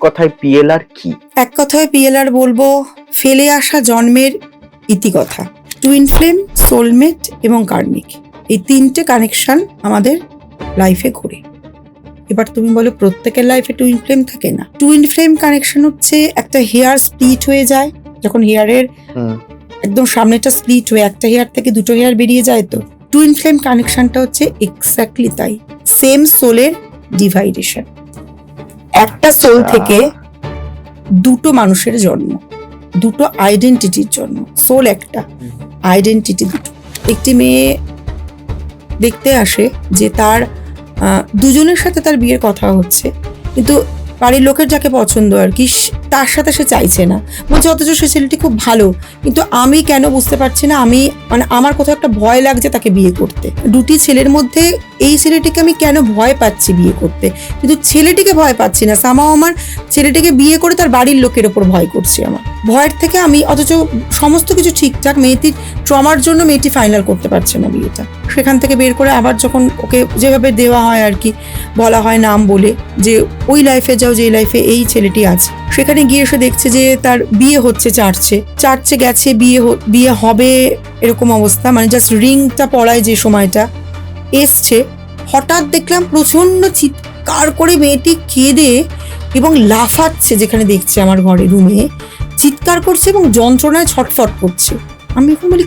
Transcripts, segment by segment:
কথায় পিএলআর কি? এক কথায় পিএলআর বলবো ফেলে আসা জন্মের ইতিকথা। টুইন ফ্লেম, সোলমেট এবং কার্মিক, এই তিনটে কানেকশন আমাদের লাইফে ঘুরে। এবার তুমি বলো প্রত্যেকের লাইফে টুইন ফ্লেম থাকে না। টুইন ফ্লেম কানেকশন হচ্ছে একটা হেয়ার স্প্লিট হয়ে যায়, যখন হেয়ারের একদম সামনেটা স্প্লিট হয়ে একটা হেয়ার থেকে দুটো হেয়ার বেরিয়ে যায়। তো টুইন ফ্লেম কানেকশনটা হচ্ছে এক্স্যাক্টলি তাই, সেম সোলের ডিভাইডেশন। একটা সোল থেকে দুটো মানুষের জন্ম, দুটো আইডেন্টিটির জন্ম। সোল একটা, আইডেন্টিটি দুটো। একটি মেয়ে দেখতে আসে যে তার দুজনের সাথে তার বিয়ের কথা হচ্ছে, কিন্তু বাড়ির লোকের যাকে পছন্দ আর কি তার সাথে সে চাইছে না, বলছে অথচ সে ছেলেটি খুব ভালো, কিন্তু আমি কেন বুঝতে পারছি না, আমি মানে আমার কোথাও একটা ভয় লাগছে তাকে বিয়ে করতে। দুটি ছেলের মধ্যে এই ছেলেটিকে আমি কেন ভয় পাচ্ছি বিয়ে করতে, কিন্তু ছেলেটিকে ভয় পাচ্ছি না। সামাও আমার ছেলেটিকে বিয়ে করে তার বাড়ির লোকের ওপর ভয় করছে, আমার ভয়ের থেকে আমি, অথচ সমস্ত কিছু ঠিকঠাক, মেয়েটির ট্রমার জন্য মেয়েটি ফাইনাল করতে পারছে না বিয়েটা। সেখান থেকে বের করে আবার যখন ওকে যেভাবে দেওয়া হয় আর কি, বলা হয় নাম বলে যে ওই লাইফে যাও যে লাইফে এই ছেলেটি আছে, সেখানে গিয়ে এসে দেখছে যে তার বিয়ে হচ্ছে চার্চে গেছে, বিয়ে হবে এরকম অবস্থা, মানে জাস্ট রিংটা পড়ায় যে সময়টা এসছে, হঠাৎ দেখলাম প্রচন্ড চিৎকার করে মেয়েটি কেঁদে এবং লাফাচ্ছে, যেখানে দেখছে আমার ঘরে রুমে চিৎকার করছে এবং যন্ত্রণায় ছটফট করছে। আমি এখন বলি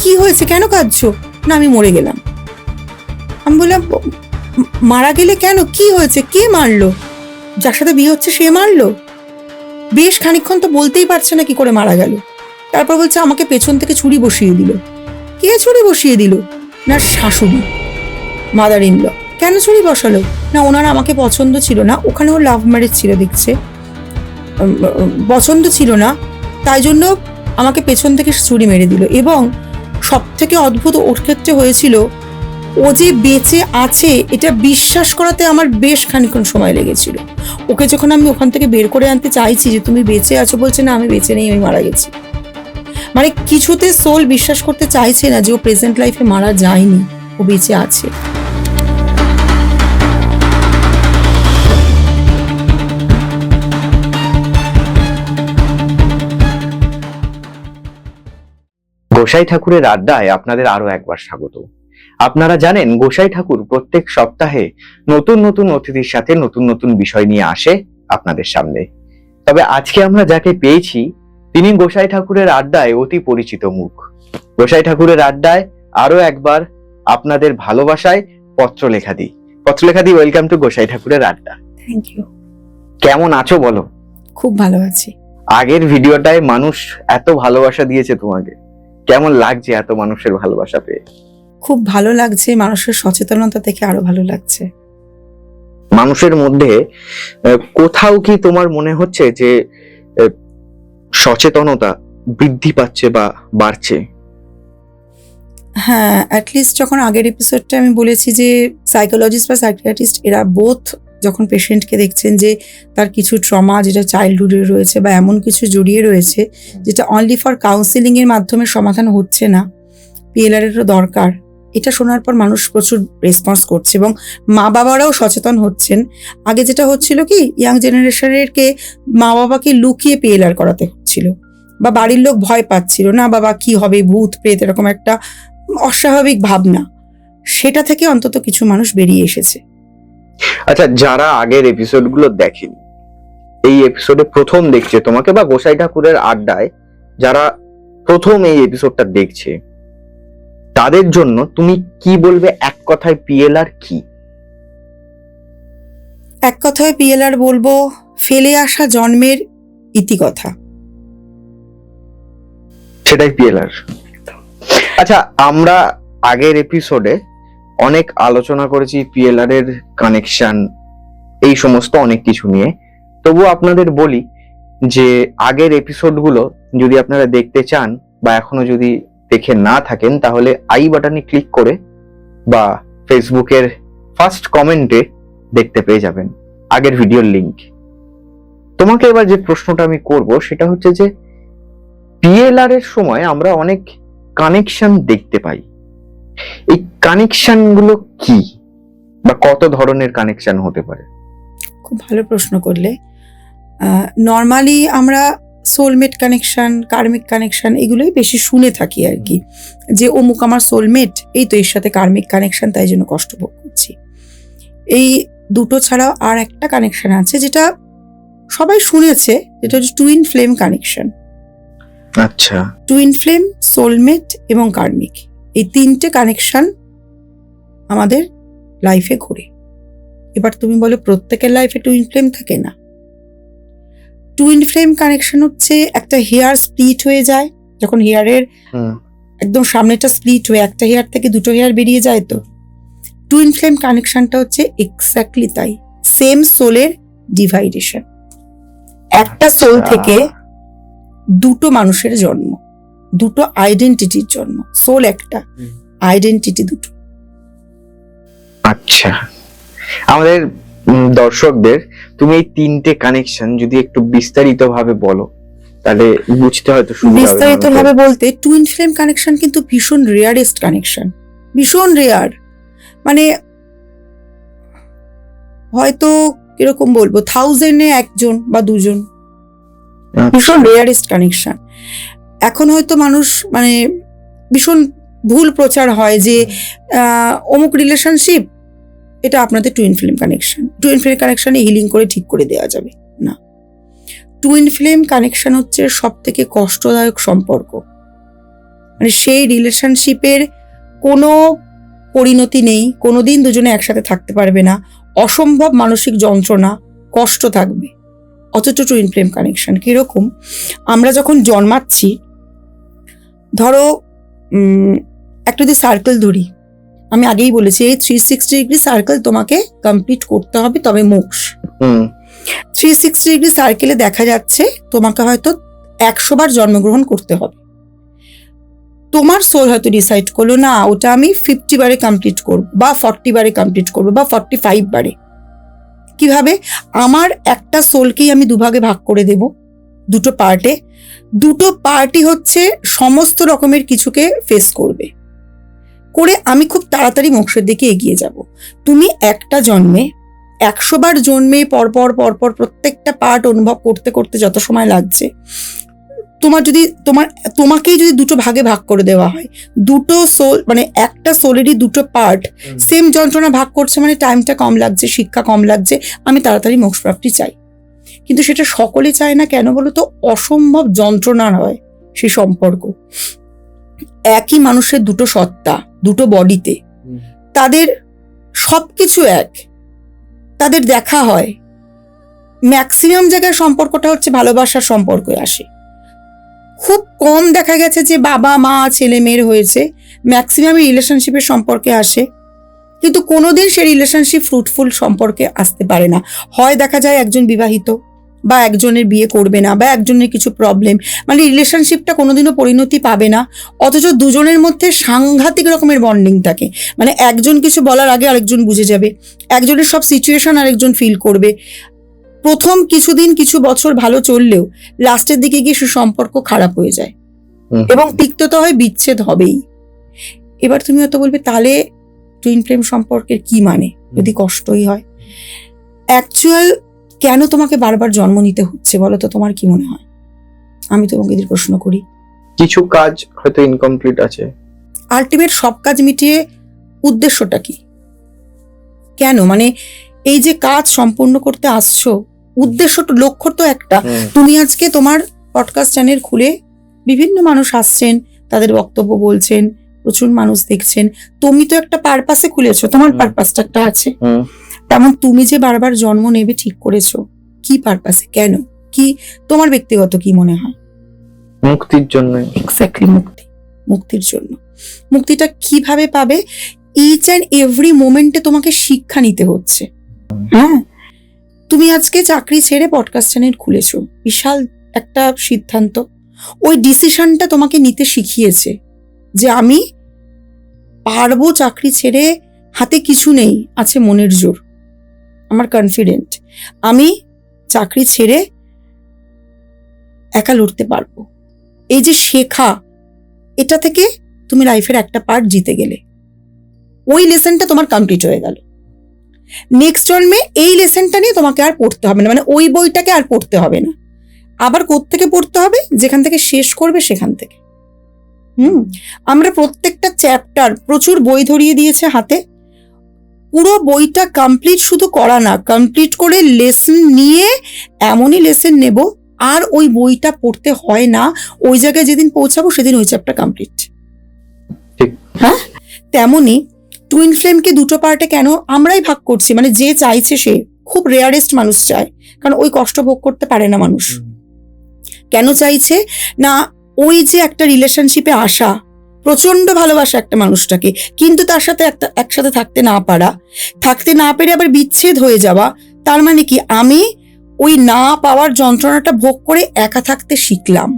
কি হয়েছে, কেন কাঁদছো? না আমি মরে গেলাম। আমি বললাম মারা গেলে কেন, কি হয়েছে, কে মারলো? যার সাথে বিয়ে হচ্ছে সে মারলো? বেশ খানিকক্ষণ তো বলতেই পারছে না কি করে মারা গেল। তারপর বলছে আমাকে পেছন থেকে ছুরি বসিয়ে দিল। কে ছুরি বসিয়ে দিল? না শাশুড়ি, মাদার ইন ল। কেন ছুরি বসালো? না ওনার আমাকে পছন্দ ছিল না, ওখানে ওর লাভ ম্যারেজ ছিল দেখছে, পছন্দ ছিল না, তাই জন্য আমাকে পেছন থেকে ছুরি মেরে দিল। এবং সব থেকে অদ্ভুত ওর ক্ষেত্রে হয়েছিল, ও যে বেঁচে আছে এটা বিশ্বাস করাতে আমার বেশ খানিকক্ষণ সময় লেগেছিল। ওকে যখন আমি ওখান থেকে বের করে আনতে চাইছি যে তুমি বেঁচে আছো, বলছে না আমি বেঁচে নেই, আমি মারা গেছি। মানে কিছুতে সোল বিশ্বাস করতে চাইছে না যে ও প্রেজেন্ট লাইফে মারা যায়নি, ও বেঁচে আছে। গোসাই ঠাকুরের আড্ডায় আপনাদের আরো একবার স্বাগত। আপনারা জানেন গোসাই ঠাকুর প্রত্যেক সপ্তাহে নতুন নতুন অতিথির সাথে নতুন নতুন বিষয় নিয়ে আসে আপনাদের সামনে। তবে আজকে আমরা যাকে পেয়েছি তিনি গোসাই ঠাকুরের আড্ডায় অতি পরিচিত মুখ। গোসাই ঠাকুরের আড্ডায় আরো একবার আপনাদের ভালোবাসায় পত্রলেখাদি, ওয়েলকাম টু গোসাই ঠাকুরের আড্ডা। Thank you. কেমন আছো বলো? খুব ভালো আছি। আগের ভিডিওটায় মানুষ এত ভালোবাসা দিয়েছে তোমাকে, কেমন লাগছে এত মানুষের ভালোবাসা পেয়ে? খুব ভালো লাগছে, মানুষের সচেতনতা থেকে আরো ভালো লাগছে। মানুষের মধ্যে কোথাও কি তোমার মনে হচ্ছে যে সচেতনতা বৃদ্ধি পাচ্ছে বা বাড়ছে? হ্যাঁ, অ্যাটলিস্ট যখন আগের এপিসোডটা আমি বলেছি যে সাইকোলজিস্ট বা সাইকিয়াট্রিস্ট এরা বোথ যখন পেশেন্টকে দেখছেন যে তার কিছু ট্রমা যেটা চাইল্ডহুডে রয়েছে বা এমন কিছু জড়িয়ে রয়েছে যেটা অনলি ফর কাউন্সিলিং এর মাধ্যমে সমাধান হচ্ছে না, পিএলআর এরও দরকার, এটা শোনার পর মানুষ প্রচুর রেসপন্স করছে এবং মা বাবারাও সচেতন হচ্ছেন। আগে যেটা হচ্ছিল কি, ইয়াং জেনারেশনেরকে মা বাবাকে লুকিয়ে পিএলআর করাতে হচ্ছিল, বা বাড়ির লোক ভয় পাচ্ছিল, না বাবা কি হবে, ভূত প্রেত, এরকম একটা অস্বাভাবিক ভাবনা, সেটা থেকে অন্তত কিছু মানুষ বেরিয়ে এসেছে। আচ্ছা, যারা আগের এপিসোড গুলো দেখেনি, এই এপিসোডে প্রথম দেখছে তোমাকে, বা গোসাই ঠাকুরের আড্ডায় যারা প্রথম এই এপিসোডটা দেখছে, তাদের জন্য তুমি কি বলবে? এক কথায় পিএলআর কি? এক কথায় পিএলআর বলবো ফেলে আসা জন্মের ইতিকথা, সেটাই পিএলআর। আচ্ছা, আমরা আগের এপিসোডে অনেক আলোচনা করেছি পিএলআর এর কানেকশন, এই সমস্ত অনেক কিছু নিয়ে। তবু আপনাদের বলি যে আগের এপিসোডগুলো যদি আপনারা দেখতে চান বা এখনো যদি দেখে না থাকেন, তাহলে আই বাটনে ক্লিক করে বা ফেসবুকের ফার্স্ট কমেন্টে দেখতে পেয়ে যাবেন আগের ভিডিওর লিংক। তোমাকে এবার যে প্রশ্নটা আমি করব সেটা হচ্ছে যে পিএলআর এর সময় আমরা অনেক কানেকশন দেখতে পাই, এই কানেকশন গুলো কি বা কত ধরনের কানেকশন হতে পারে? খুব ভালো প্রশ্ন করলে। নর্মালি আমরা সোলমেট কানেকশন, কার্মিক কানেকশন এগুলোই বেশি শুনে থাকি আর কি, যে অমুক আমার সোলমেট, এই তো এর সাথে কার্মিক কানেকশন, তাই জন্য কষ্ট ভোগ করছি। এই দুটো ছাড়াও আর একটা কানেকশন আছে যেটা সবাই শুনেছে, যেটা হচ্ছে টুইন ফ্লেম কানেকশন। আচ্ছা, টুইন ফ্লেম, সোলমেট এবং কার্মিক, এই তিনটে কানেকশন আমাদের লাইফে ঘুরে। এবার তুমি বলো প্রত্যেকের লাইফে টুইন ফ্লেম থাকে না। টুইন ফ্লেম কানেকশন হচ্ছে একটা হেয়ার স্প্লিট হয়ে যায়, যখন হেয়ারের একদম সামনেটা স্প্লিট হয়ে একটা হেয়ার থেকে দুটো হেয়ার বেরিয়ে যায়, তো টুইন ফ্লেম কানেকশনটা হচ্ছে এক্স্যাক্টলি তাই, সেম সোলের ডিভাইডেশন। একটা সোল থেকে দুটো মানুষের জন্ম, দুটো আইডেন্টিটির জন্ম। সোল একটা, আইডেন্টিটি দুটো। আচ্ছা, আমাদের দর্শকদের তুমি এই তিনটে কানেকশন যদি একটু বিস্তারিত ভাবে বলো, তাহলে বুঝতে হয়তো সুবিধা হবে। বিস্তারিত ভাবে বলতে, টুইন ফ্লেম কানেকশন কিন্তু ভীষণ রেয়ারেস্ট কানেকশন, ভীষণ রেয়ার। মানে হয়তো কিরকম বলবো, 1000-এ একজন বা দুজন, ভীষণ রেয়ারেস্ট কানেকশন। এখন হয়তো মানুষ মানে ভীষণ ভুল প্রচার হয় যে অমুক রিলেশনশিপ, এটা আপনাদের twin flame connection, twin flame কানেকশনে হিলিং করে ঠিক করে দেওয়া যাবে না। টুইন ফ্লেম কানেকশন হচ্ছে সব থেকে কষ্টদায়ক সম্পর্ক। মানে সেই রিলেশনশিপের কোনো পরিণতি নেই, কোনোদিন দুজনে একসাথে থাকতে পারবে না, অসম্ভব মানসিক যন্ত্রণা, কষ্ট থাকবে। অথচ টুইন ফ্লেম কানেকশন কিরকম, আমরা যখন জন্মাচ্ছি, ধরো একটা যদি সার্কেল ধরি, আমি আগেই বলেছি এই 360 ডিগ্রি সার্কেল তোমাকে কমপ্লিট করতে হবে, তবে মোক্ষ। 360 ডিগ্রি সার্কেলে দেখা যাচ্ছে তোমাকে হয়তো 100 বার জন্মগ্রহণ করতে হবে। তোমার সোল হয়তো ডিসাইড করলো না ওটা আমি 50 বারে কমপ্লিট করবো, বা 40 বারে কমপ্লিট করবো, বা 45 বারে। কিভাবে? আমার একটা সোলকেই আমি দুভাগে ভাগ করে দেব, দুটো পার্টে। দুটো পার্টই হচ্ছে সমস্ত রকমের কিছুকে ফেস করবে, করে আমি খুব তাড়াতাড়ি মোক্ষের দিকে এগিয়ে যাব। তুমি একটা জন্মে 100 বার জন্মে পরপর পরপর প্রত্যেকটা পার্ট অনুভব করতে করতে যত সময় লাগছে, তোমাকেই যদি দুটো ভাগে ভাগ করে দেওয়া হয়, দুটো সোল মানে একটা সোলেরই দুটো পার্ট সেম যন্ত্রণা ভাগ করছে, মানে টাইমটা কম লাগছে, শিক্ষা কম লাগছে, আমি তাড়াতাড়ি মোক্ষ প্রাপ্তি চাই। কিন্তু সেটা সকলে চায় না, কেন বলো তো? অসম্ভব যন্ত্রণার হয় সেই সম্পর্ক। একই মানুষের দুটো সত্তা, দুটো বডিতে, তাদের সবকিছু এক, তাদের দেখা হয়। ম্যাক্সিমাম জায়গায় সম্পর্কটা হচ্ছে ভালোবাসার সম্পর্কে আসে। খুব কম দেখা গেছে যে বাবা মা ছেলে মেয়ের হয়েছে, ম্যাক্সিমামই রিলেশনশিপের সম্পর্কে আসে। কিন্তু কোনোদিন সে রিলেশনশিপ ফ্রুটফুল সম্পর্কে আসতে পারে না। হয় দেখা যায় একজন বিবাহিত, বা একজনের বিয়ে করবে না, বা একজনের কিছু প্রবলেম, মানে রিলেশনশিপটা কোনোদিনও পরিণতি পাবে না। অথচ দুজনের মধ্যে সাংঘাতিক রকমের বন্ডিং থাকে, মানে একজন কিছু বলার আগে আরেকজন বুঝে যাবে, একজনের সব সিচুয়েশন আরেকজন ফিল করবে। প্রথম কিছুদিন কিছু বছর ভালো চললেও লাস্টের দিকে গিয়ে সে সম্পর্ক খারাপ হয়ে যায়, এবং তিক্ততা হয়, বিচ্ছেদ হবেই। এবার তুমি হয়তো বলবে তাহলে টুইন ফ্লেম সম্পর্কের কি মানে, যদি কষ্টই হয়? অ্যাকচুয়াল কেন তোমাকে বারবার জন্ম নিতে হচ্ছে বলো তো? তোমার কি মনে হয়? আমি তোমাকে যদি প্রশ্ন করি, কিছু কাজ হয়তো ইনকমপ্লিট আছে। আলটিমেট সব কাজ মিটিয়ে উদ্দেশ্যটা কি? কেন মানে এই যে কাজ সম্পূর্ণ করতে আসছো, উদ্দেশ্যটা, লক্ষ্য তো একটা। তুমি আজকে তোমার পডকাস্ট চ্যানেল খুলে বিভিন্ন মানুষ আসছেন, তাদের বক্তব্য বলছেন, প্রচুর মানুষ দেখছেন, তুমি তো একটা পারপাসে খুলেছো, তোমার পারপাসটা একটা আছে। তেমন তুমি যে বারবার জন্ম নেবে ঠিক করেছো, কি পারপাসে, কেন, কি তোমার ব্যক্তিগত কি মনে হয়? মুক্তির জন্য। এক্স্যাক্টলি, মুক্তির জন্য। মুক্তিটা কিভাবে পাবে? ইচ অ্যান্ড এভরি মোমেন্টে তোমাকে শিক্ষা নিতে হচ্ছে। হ্যাঁ, তুমি আজকে চাকরি ছেড়ে পডকাস্ট চ্যানেল খুলেছো, বিশাল একটা সিদ্ধান্ত। ওই ডিসিশনটা তোমাকে নিতে শিখিয়েছে যে আমি পারবো চাকরি ছেড়ে, হাতে কিছু নেই, আছে মনের জোর, আমার কনফিডেন্ট, আমি চাকরি ছেড়ে একা লড়তে পারবো। এই যে শেখা, এটা থেকে তুমি লাইফের একটা পার্ট জিতে গেলে, ওই লেসনটা তোমার কমপ্লিট হয়ে গেল। নেক্সট জন্মে এই লেসনটা নিয়ে তোমাকে আর পড়তে হবে না, মানে ওই বইটাকে আর পড়তে হবে না। আবার কোত্থেকে পড়তে হবে? যেখান থেকে শেষ করবে সেখান থেকে। আমরা প্রত্যেকটা চ্যাপ্টার, প্রচুর বই ধরিয়ে দিয়েছে হাতে, পুরো বইটা কমপ্লিট শুধু করা না, কমপ্লিট করে লেসন নিয়ে এমনই লেসন নেব আর ওই বইটা পড়তে হয় না। ওই জায়গায় যেদিন পৌঁছাবো সেদিন ওই চ্যাপ্টার কমপ্লিট। হ্যাঁ, তেমনি টুইন ফ্লেমকে দুটো পার্টে কেন আমরাই ভাগ করছি, মানে যে চাইছে সে, খুব রেয়ারেস্ট মানুষ চায়, কারণ ওই কষ্ট ভোগ করতে পারে না মানুষ। কেন চাইছে না, ওই যে একটা রিলেশনশিপে আসা, প্রচন্ড ভালোবাসা একটা মানুষটাকে, কিন্তু তার সাথে একসাথে থাকতে না পেরে আবার বিচ্ছেদ হয়ে যাওয়া, তার মানে কি আমি ওই না পাওয়ার যন্ত্রণাটা ভোগ করে একা থাকতে শিখলাম।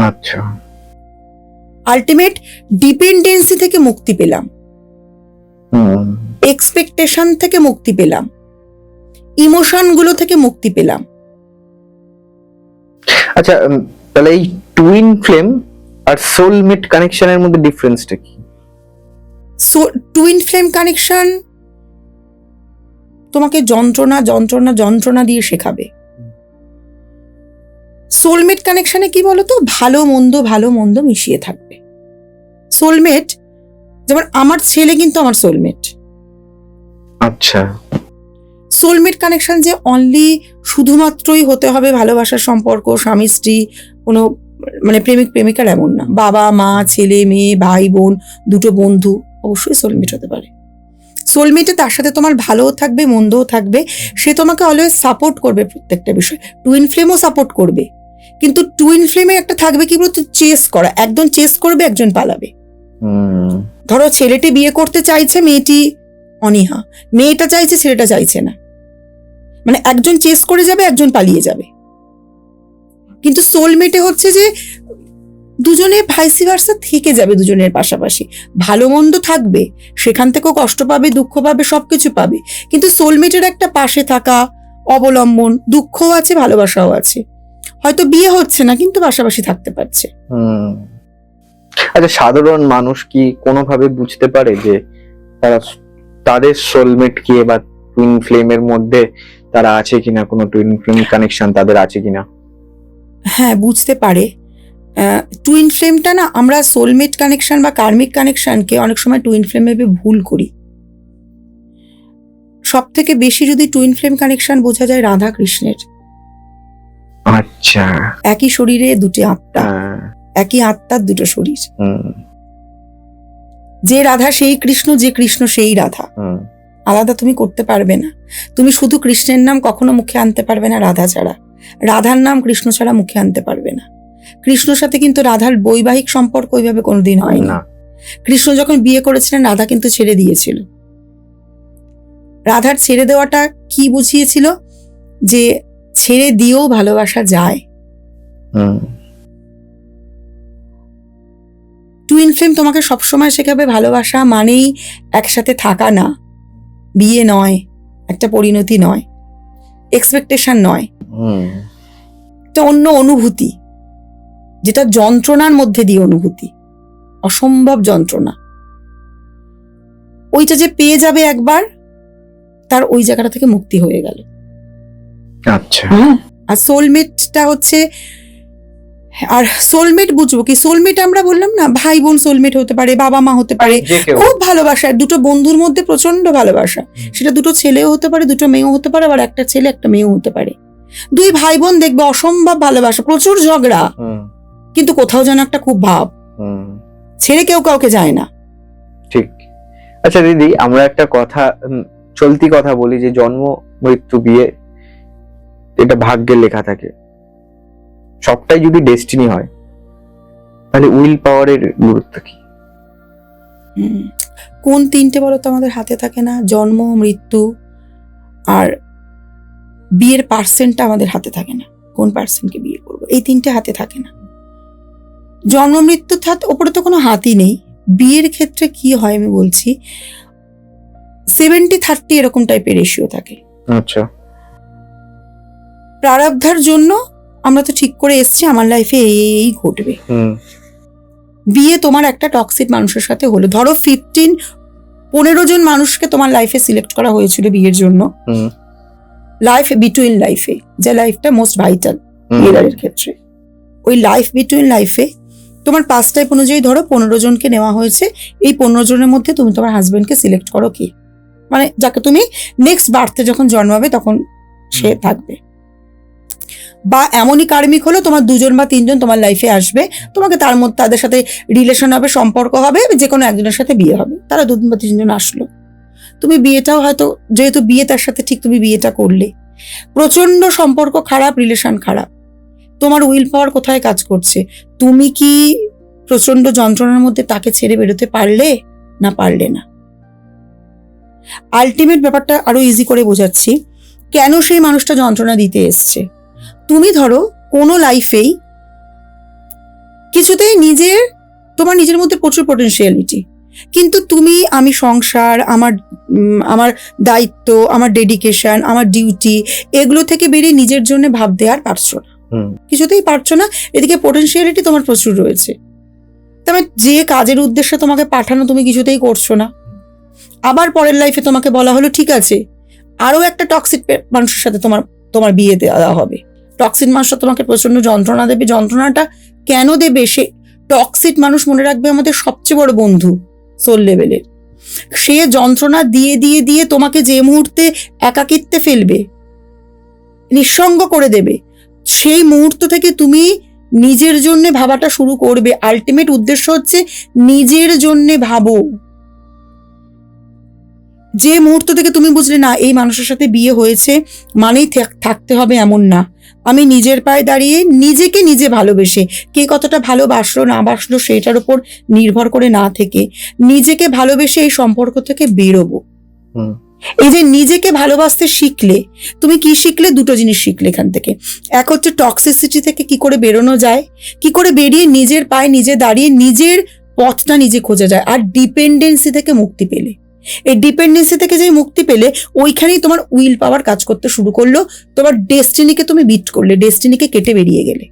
আচ্ছা, আলটিমেট ডিপেন্ডেন্সি থেকে মুক্তি পেলাম, এক্সপেকটেশন থেকে মুক্তি পেলাম, ইমোশন গুলো থেকে মুক্তি পেলাম। আচ্ছা, তাহলে এই টুইন ফ্লেম আর সোলমেট কানেকশনের মধ্যে ডিফারেন্সটা কি? টুইন ফ্লেম কানেকশন তোমাকে যন্ত্রণা দিয়ে শেখাবে। সোলমেট কানেকশনে কি বলতো, ভালো মন্দ মিশিয়ে থাকবে। সোলমেট, যেমন আমার ছেলে কিন্তু আমার সোলমেট। আচ্ছা, সোলমেট কানেকশন যে অনলি শুধুমাত্রই হতে হবে ভালোবাসার সম্পর্ক, স্বামী স্ত্রী, কোনো মানে প্রেমিক প্রেমিকার, এমন না। বাবা মা, ছেলে মেয়ে, ভাই বোন, দুটো বন্ধু, অবশ্যই সোলমেট হতে পারে। সোলমেটে তার সাথে তোমার ভালোও থাকবে, মন্দও থাকবে, সে তোমাকে অলওয়েজ সাপোর্ট করবে প্রত্যেকটা বিষয়। টুইন ফ্লেমও সাপোর্ট করবে, কিন্তু টুইন ফ্লেমে একটা থাকবে কি বলতো, চেস করা। একজন চেস করবে, একজন পালাবে। ধরো ছেলেটি বিয়ে করতে চাইছে, মেয়েটি অনীহা, মেয়েটা চাইছে, ছেলেটা চাইছে না, মানে একজন চেস করে যাবে, একজন পালিয়ে যাবে। কিন্তু সোলমেটে হচ্ছে যে দুজনে ভাইসি ভার্সা থেকে যাবে, দুজনের পাশাপাশি, ভালো মন্দ থাকবে, সেখান থেকেও কষ্ট পাবে, দুঃখ পাবে, সবকিছু পাবে, কিন্তু সোলমেটের একটা পাশে থাকা, অবলম্বন, দুঃখও আছে, ভালোবাসাও আছে। হয়তো বিয়ে হচ্ছে না, কিন্তু পাশাপাশি থাকতে পারছে। আচ্ছা, সাধারণ মানুষ কি কোনোভাবে বুঝতে পারে যে তাদের সোলমেট কি, বা টুইন ফ্লেমের মধ্যে তারা আছে কিনা, কোনো টুইন ফ্লেম কানেকশন তাদের আছে কিনা? হ্যাঁ, বুঝতে পারে। টুইন ফ্লেমটা না, আমরা সোলমেট কানেকশন বা কার্মিক কানেকশনকে অনেক সময় টুইন ফ্লেম ভেবে ভুল করি। সব থেকে বেশি যদি টুইন ফ্লেম কানেকশন বোঝা যায় রাধা কৃষ্ণের। আচ্ছা, একই শরীরে দুটি আত্মা, একই আত্মার দুটো শরীর। যে রাধা সেই কৃষ্ণ, যে কৃষ্ণ সেই রাধা, আলাদা তুমি করতে পারবে না। তুমি শুধু কৃষ্ণের নাম কখনো মুখে আনতে পারবে না রাধা ছাড়া, রাধার নাম কৃষ্ণ ছাড়া মুখে আনতে পারবে না। কৃষ্ণর সাথে কিন্তু রাধার বৈবাহিক সম্পর্ক ওইভাবে কোনোদিন হয় না। কৃষ্ণ যখন বিয়ে করেছিলেন, রাধা কিন্তু ছেড়ে দিয়েছিল। রাধার ছেড়ে দেওয়াটা কি বুঝিয়েছিল, যে ছেড়ে দিয়েও ভালোবাসা যায়। টুইন ফ্লেম তোমাকে সবসময় শেখাবে ভালোবাসা মানেই একসাথে থাকা না, বিয়ে নয়, একটা পরিণতি নয়, এক্সপেকটেশন নয়, একটা অন্য অনুভূতি, যেটা যন্ত্রণার মধ্যে দিয়ে অনুভূতি, অসম্ভব যন্ত্রণা। ওইটা যে পেয়ে যাবে একবার, তার ওই জায়গাটা থেকে মুক্তি হয়ে গেল। আচ্ছা, আর সোলমেটটা হচ্ছে, আর সোলমেট বুঝবো কি, সোলমেট আমরা বললাম না, ভাই বোন সোলমেট হতে পারে, বাবা মা হতে পারে, খুব ভালোবাসা, দুটো বন্ধুর মধ্যে প্রচন্ড ভালোবাসা, সেটা দুটো ছেলেও হতে পারে, দুটো মেয়েও হতে পারে, আবার একটা ছেলে একটা মেয়েও হতে পারে। দুই ভাই বোন দেখবে অসম্ভব ভালোবাসা, প্রচুর ঝগড়া, কিন্তু কোথাও যেন একটা খুব ভাব, ছেড়ে কেউ কাউকে যায় না। ঠিক। আচ্ছা দিদি, আমরা একটা কথা, চলতি কথা বলি যে জন্ম মৃত্যু বিয়ে এটা ভাগ্যে লেখা থাকে, সবটাই যদি ডেস্টিনি হয়, তাহলে উইল পাওয়ারের গুরুত্ব কি? কোন তিনটে বলো তো আমাদের হাতে থাকে না? জন্ম, মৃত্যু আর বিয়ের পার্সেন্টটা আমাদের হাতে থাকে না, কোন পার্সেন্টকে বিয়ে করবো, এই তিনটে হাতে থাকে না। জন্ম মৃত্যুর ওপরে তো কোনো হাতই নেই। বিয়ের ক্ষেত্রে কি হয় আমি বলছি, 70-30 এরকম টাইপের রেশিও থাকে। আচ্ছা, প্রারব্ধের জন্য আমরা তো ঠিক করে এসছি আমার লাইফে এই ঘটবে। বিয়ে তোমার একটা টক্সিক মানুষের সাথে হলো, ধরো 15 জন মানুষকে তোমার লাইফে সিলেক্ট করা হয়েছিল বিয়ের জন্য, হুম, লাইফ বিটুইন লাইফে, যে লাইফটা মোস্ট ভাইটাল পিএলআর ক্ষেত্রে, ওই লাইফ বিটুইন লাইফে তোমার পাস্ট টাইপ অনুযায়ী ধরো 15 জনকে নেওয়া হয়েছে। এই 15 জনের মধ্যে তুমি তোমার হাজবেন্ডকে সিলেক্ট করো কি, মানে যাকে তুমি নেক্সট বার্থে যখন জন্মাবে তখন সে থাকবে। বা এমনই কার্মিক হলো তোমার 2 জন বা 3 জন তোমার লাইফে আসবে, তোমাকে তার মধ্যে তাদের সাথে রিলেশন হবে, সম্পর্ক হবে, যে কোনো একজনের সাথে বিয়ে হবে। তারা 2 বা 3 জন আসলো, তুমি বিয়েটাও হয়তো, যেহেতু বিয়ে তার সাথে ঠিক তুমি বিয়েটা করলে, প্রচন্ড সম্পর্ক খারাপ, রিলেশন খারাপ, তোমার উইল পাওয়ার কোথায় কাজ করছে? তুমি কি প্রচন্ড যন্ত্রণার মধ্যে তাকে ছেড়ে বেরোতে পারলে না পারলে না? আলটিমেট ব্যাপারটা আরো ইজি করে বোঝাচ্ছি, কেন সেই মানুষটা যন্ত্রণা দিতে এসছে। তুমি ধরো কোনো লাইফেই কিছুতেই তোমার নিজের মধ্যে প্রচুর পটেনশিয়ালিটি, কিন্তু তুমি আমি সংসার, আমার দায়িত্ব, আমার ডেডিকেশন, আমার ডিউটি, এগুলো থেকে বেরিয়ে নিজের জন্য ভাবতে আর পারছো না, কিছুতেই পারছো না। এদিকে পটেনশিয়ালিটি তোমার প্রচুর রয়েছে, তবে যে কাজের উদ্দেশ্যে তোমাকে পাঠানো তুমি কিছুতেই করছো না। আবার পরের লাইফে তোমাকে বলা হলো ঠিক আছে আরো একটা টক্সিক মানুষের সাথে তোমার বিয়ে দেওয়া হবে। টক্সিক মানুষটা তোমাকে প্রচন্ড যন্ত্রণা দেবে। যন্ত্রণাটা কেন দেবে? সে টক্সিক মানুষ মনে রাখবে আমাদের সবচেয়ে বড় বন্ধু সোল লেভেলের। সে যন্ত্রণা দিয়ে দিয়ে দিয়ে তোমাকে যে মুহূর্তে একাকিত্বে ফেলবে, নিঃসঙ্গ করে দেবে, সেই মুহূর্ত থেকে তুমি নিজের জন্য ভাবাটা শুরু করবে। আলটিমেট উদ্দেশ্য হচ্ছে নিজের জন্য ভাবো। যে মুহূর্ত থেকে তুমি বুঝলে না এই মানুষের সাথে বিয়ে হয়েছে মানেই থাকতে হবে এমন না, আমি নিজের পায়ে দাঁড়িয়ে নিজেকে নিজে ভালোবেসে, কে কতটা ভালোবাসলো না বাসলো সেটার উপর নির্ভর করে না থেকে নিজেকে ভালোবেসে এই সম্পর্ক থেকে বেরোবো। এই যে নিজেকে ভালোবাসতে শিখলে তুমি কি শিখলে? 2টো জিনিস শিখলে এখান থেকে। এক হচ্ছে টক্সিসিটি থেকে কি করে বেরোনো যায়, কি করে বেরিয়ে নিজের পায়ে নিজে দাঁড়িয়ে নিজের পথটা নিজে খোঁজা যায়। আর ডিপেন্ডেন্সি থেকে মুক্তি পেলে, এই ডিপেন্ডেন্সি থেকে যে মুক্তি পেলে ওইখানেই তোমার উইল পাওয়ার কাজ করতে শুরু করলো। তোমার ডেস্টিনিকে তুমি বিট করলে, ডেস্টিনিকে কেটে বেরিয়ে গেলে।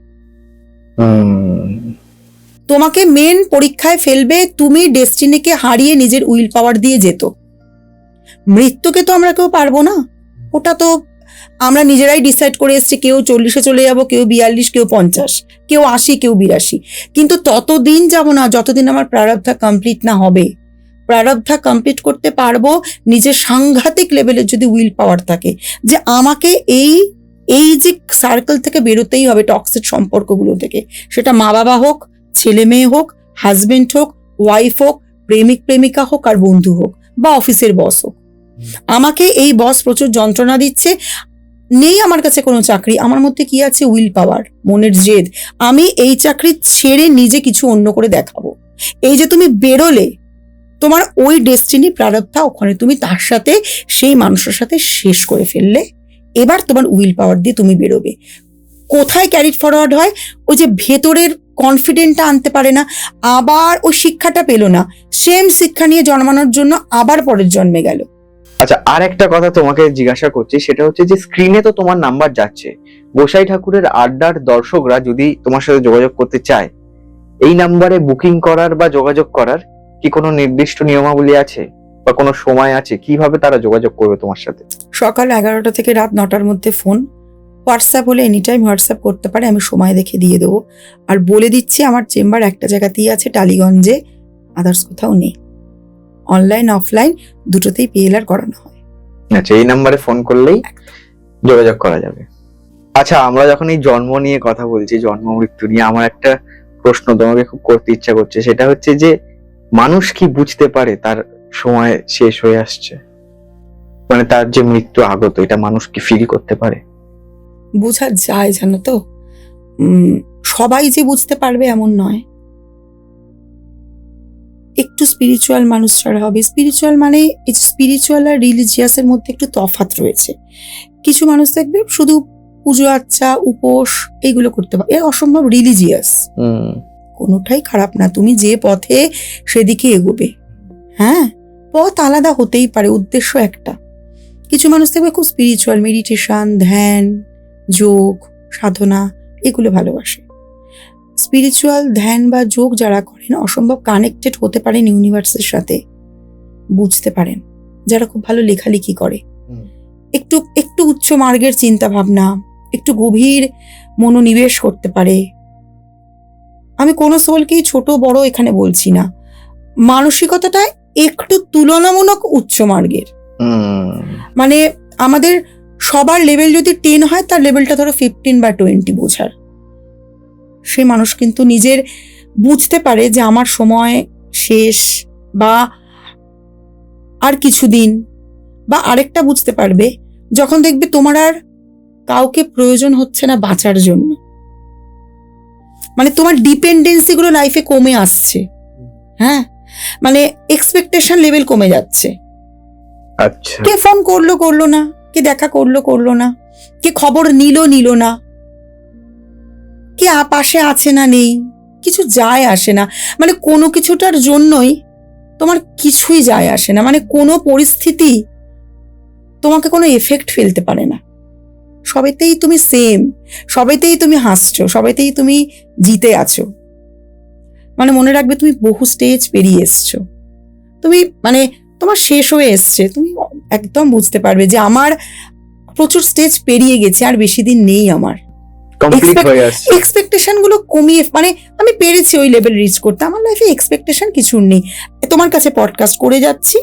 তোমাকে মেন পরীক্ষায় ফেলবে তুমি ডেস্টিনিকে হারিয়ে নিজের উইল পাওয়ার দিয়ে যেত। মৃত্যুকে তো আমরা কেউ পারবো না, ওটা তো আমরা নিজেরাই ডিসাইড করে এসছি। কেউ 40-এ চলে যাবো, কেউ 42, কেউ 50, কেউ 80, কেউ 82, কিন্তু ততদিন যাবো না যতদিন আমার প্রারব্ধা কমপ্লিট না হবে। প্রারব্ধা কমপ্লিট করতে পারবো নিজের সাংঘাতিক লেভেলের যদি উইল পাওয়ার থাকে, যে আমাকে এই যে সার্কেল থেকে বেরোতেই হবে, টক্সিক সম্পর্কগুলো থেকে, সেটা মা বাবা হোক, ছেলে মেয়ে হোক, হাজবেন্ড হোক, ওয়াইফ হোক, প্রেমিক প্রেমিকা হোক, আর বন্ধু হোক, বা অফিসের বস হোক। আমাকে এই বস প্রচুর যন্ত্রণা দিচ্ছে, নেই আমার কাছে কোনো চাকরি, আমার মধ্যে কি আছে? উইল পাওয়ার, মনের জেদ। আমি এই চাকরি ছেড়ে নিজে কিছু অন্য করে দেখাবো। এই যে তুমি বেরোলে, তোমার ওই ডেস্টিনি প্রারব্ধা ওখানে, তুমি তার সাথে সেই মানুষের সাথে শেষ করে ফেললে। এবার তোমার উইল পাওয়ার দিয়ে তুমি বেরোবে। কোথায় ক্যারিড ফরওয়ার্ড হয়? ওই যে ভেতরের কনফিডেন্টটা আনতে পারে না, আবার ওই শিক্ষাটা পেলো না, সেম শিক্ষা নিয়ে জন্মানোর জন্য আবার পরের জন্মে গেল। আচ্ছা, আর একটা কথা তোমাকে জিজ্ঞাসা করছি, সেটা হচ্ছে যে স্ক্রিনে তো তোমার নাম্বার যাচ্ছে, গোসাই ঠাকুরের আড্ডার দর্শকরা যদি তোমার সাথে যোগাযোগ করতে চায়, এই নাম্বারে বুকিং করার বা যোগাযোগ করার কি কোনো নির্দিষ্ট নিয়মাবলী আছে বা কোনো সময় আছে? কিভাবে তারা যোগাযোগ করবে তোমার সাথে? সকাল 11টা থেকে রাত 9টার মধ্যে ফোন, হোয়াটসঅ্যাপ হলে এনি টাইম হোয়াটসঅ্যাপ করতে পারে, আমি সময় দেখে দিয়ে দেবো। আর বলে দিচ্ছি আমার চেম্বার একটা জায়গাতেই আছে, টালিগঞ্জে, আদার্স কোথাও নেই। অনলাইন অফলাইন দুটোতেই পিএলআর করানো হয়। আচ্ছা, এই নাম্বারে ফোন করলেই যোগাযোগ করা যাবে। আচ্ছা, আমরা যখন এই জন্ম নিয়ে কথা বলছি, জন্ম মৃত্যু নিয়ে, আমার একটা প্রশ্ন তোমাকে খুব করতে ইচ্ছা করছে, সেটা হচ্ছে যে মানুষ কি বুঝতে পারে তার সময় শেষ হয়ে আসছে, মানে তার যে মৃত্যু আগত, এটা মানুষ কি ফিল করতে পারে? বোঝা যায়, জানো তো, সবাই যে বুঝতে পারবে এমন নয়। একটু স্পিরিচুয়াল মানুষ ছাড়া হবে। স্পিরিচুয়াল মানে এই স্পিরিচুয়াল আর রিলিজিয়াসের মধ্যে একটু তফাৎ রয়েছে। কিছু মানুষ দেখবে শুধু পুজো আচ্ছা উপোস এইগুলো করতে পারে, এ অসম্ভব রিলিজিয়াস। কোনোটাই খারাপ না, তুমি যে পথে সেদিকে এগোবে। হ্যাঁ, পথ আলাদা হতেই পারে, উদ্দেশ্য একটা। কিছু মানুষ দেখবে খুব স্পিরিচুয়াল, মেডিটেশন, ধ্যান, যোগ, সাধনা এগুলো ভালোবাসে। স্পিরিচুয়াল ধ্যান বা যোগ যারা করেন অসম্ভব কানেক্টেড হতে পারেন ইউনিভার্সের সাথে, বুঝতে পারেন, যারা খুব ভালো লেখালেখি করে, হুম। একটু একটু উচ্চ মার্গের চিন্তা ভাবনা, একটু গভীর মনোনিবেশ করতে পারে। আমি কোনো সোলকেই ছোট বড় এখানে বলছি না, মানসিকতাটা একটু তুলনামূলক উচ্চ মার্গের। মানে আমাদের সবার লেভেল যদি 10 হয়, তার লেভেলটা ধরো 15 বা 20 বোঝার। সে মানুষ কিন্তু নিজের বুঝতে পারে যে আমার সময় শেষ, বা আর কিছুদিন, বা আরেকটা বুঝতে পারবে যখন দেখবে তোমার আর কাউকে প্রয়োজন হচ্ছে না বাঁচার জন্য, মানে তোমার ডিপেন্ডেন্সি গুলো লাইফে কমে আসছে। হ্যাঁ, মানে এক্সপেকটেশন লেভেল কমে যাচ্ছে। আচ্ছা, কে ফোন করলো না, কে দেখা করলো না, কে খবর নিল না, কে পাশে আছে না নেই, কিছু যায় আসে না। মানে কোনো কিছুটার জন্যই তোমার কিছুই যায় আসে না, মানে কোনো পরিস্থিতি তোমাকে কোনো এফেক্ট ফেলতে পারে না। সবাইতেই তুমি সেম, সবাইতেই তুমি হাসছো, সবাইতেই তুমি জিতে আছো। মানে মনে রাখবে তুমি বহু স্টেজ পেরিয়ে এসছো, তুমি মানে তোমার শেষ হয়ে এসছে, তুমি একদম বুঝতে পারবে যে আমার প্রচুর স্টেজ পেরিয়ে গেছে, আর বেশি দিন নেই আমার। কমপ্লিট হয়ে আসছে। এক্সপেকটেশন গুলো কমিয়ে, মানে আমি পেরেছি ওই লেভেল রিচ করতে, আমার লাইফে এক্সপেকটেশন কিছু নেই। তোমার কাছে পডকাস্ট করে যাচ্ছি,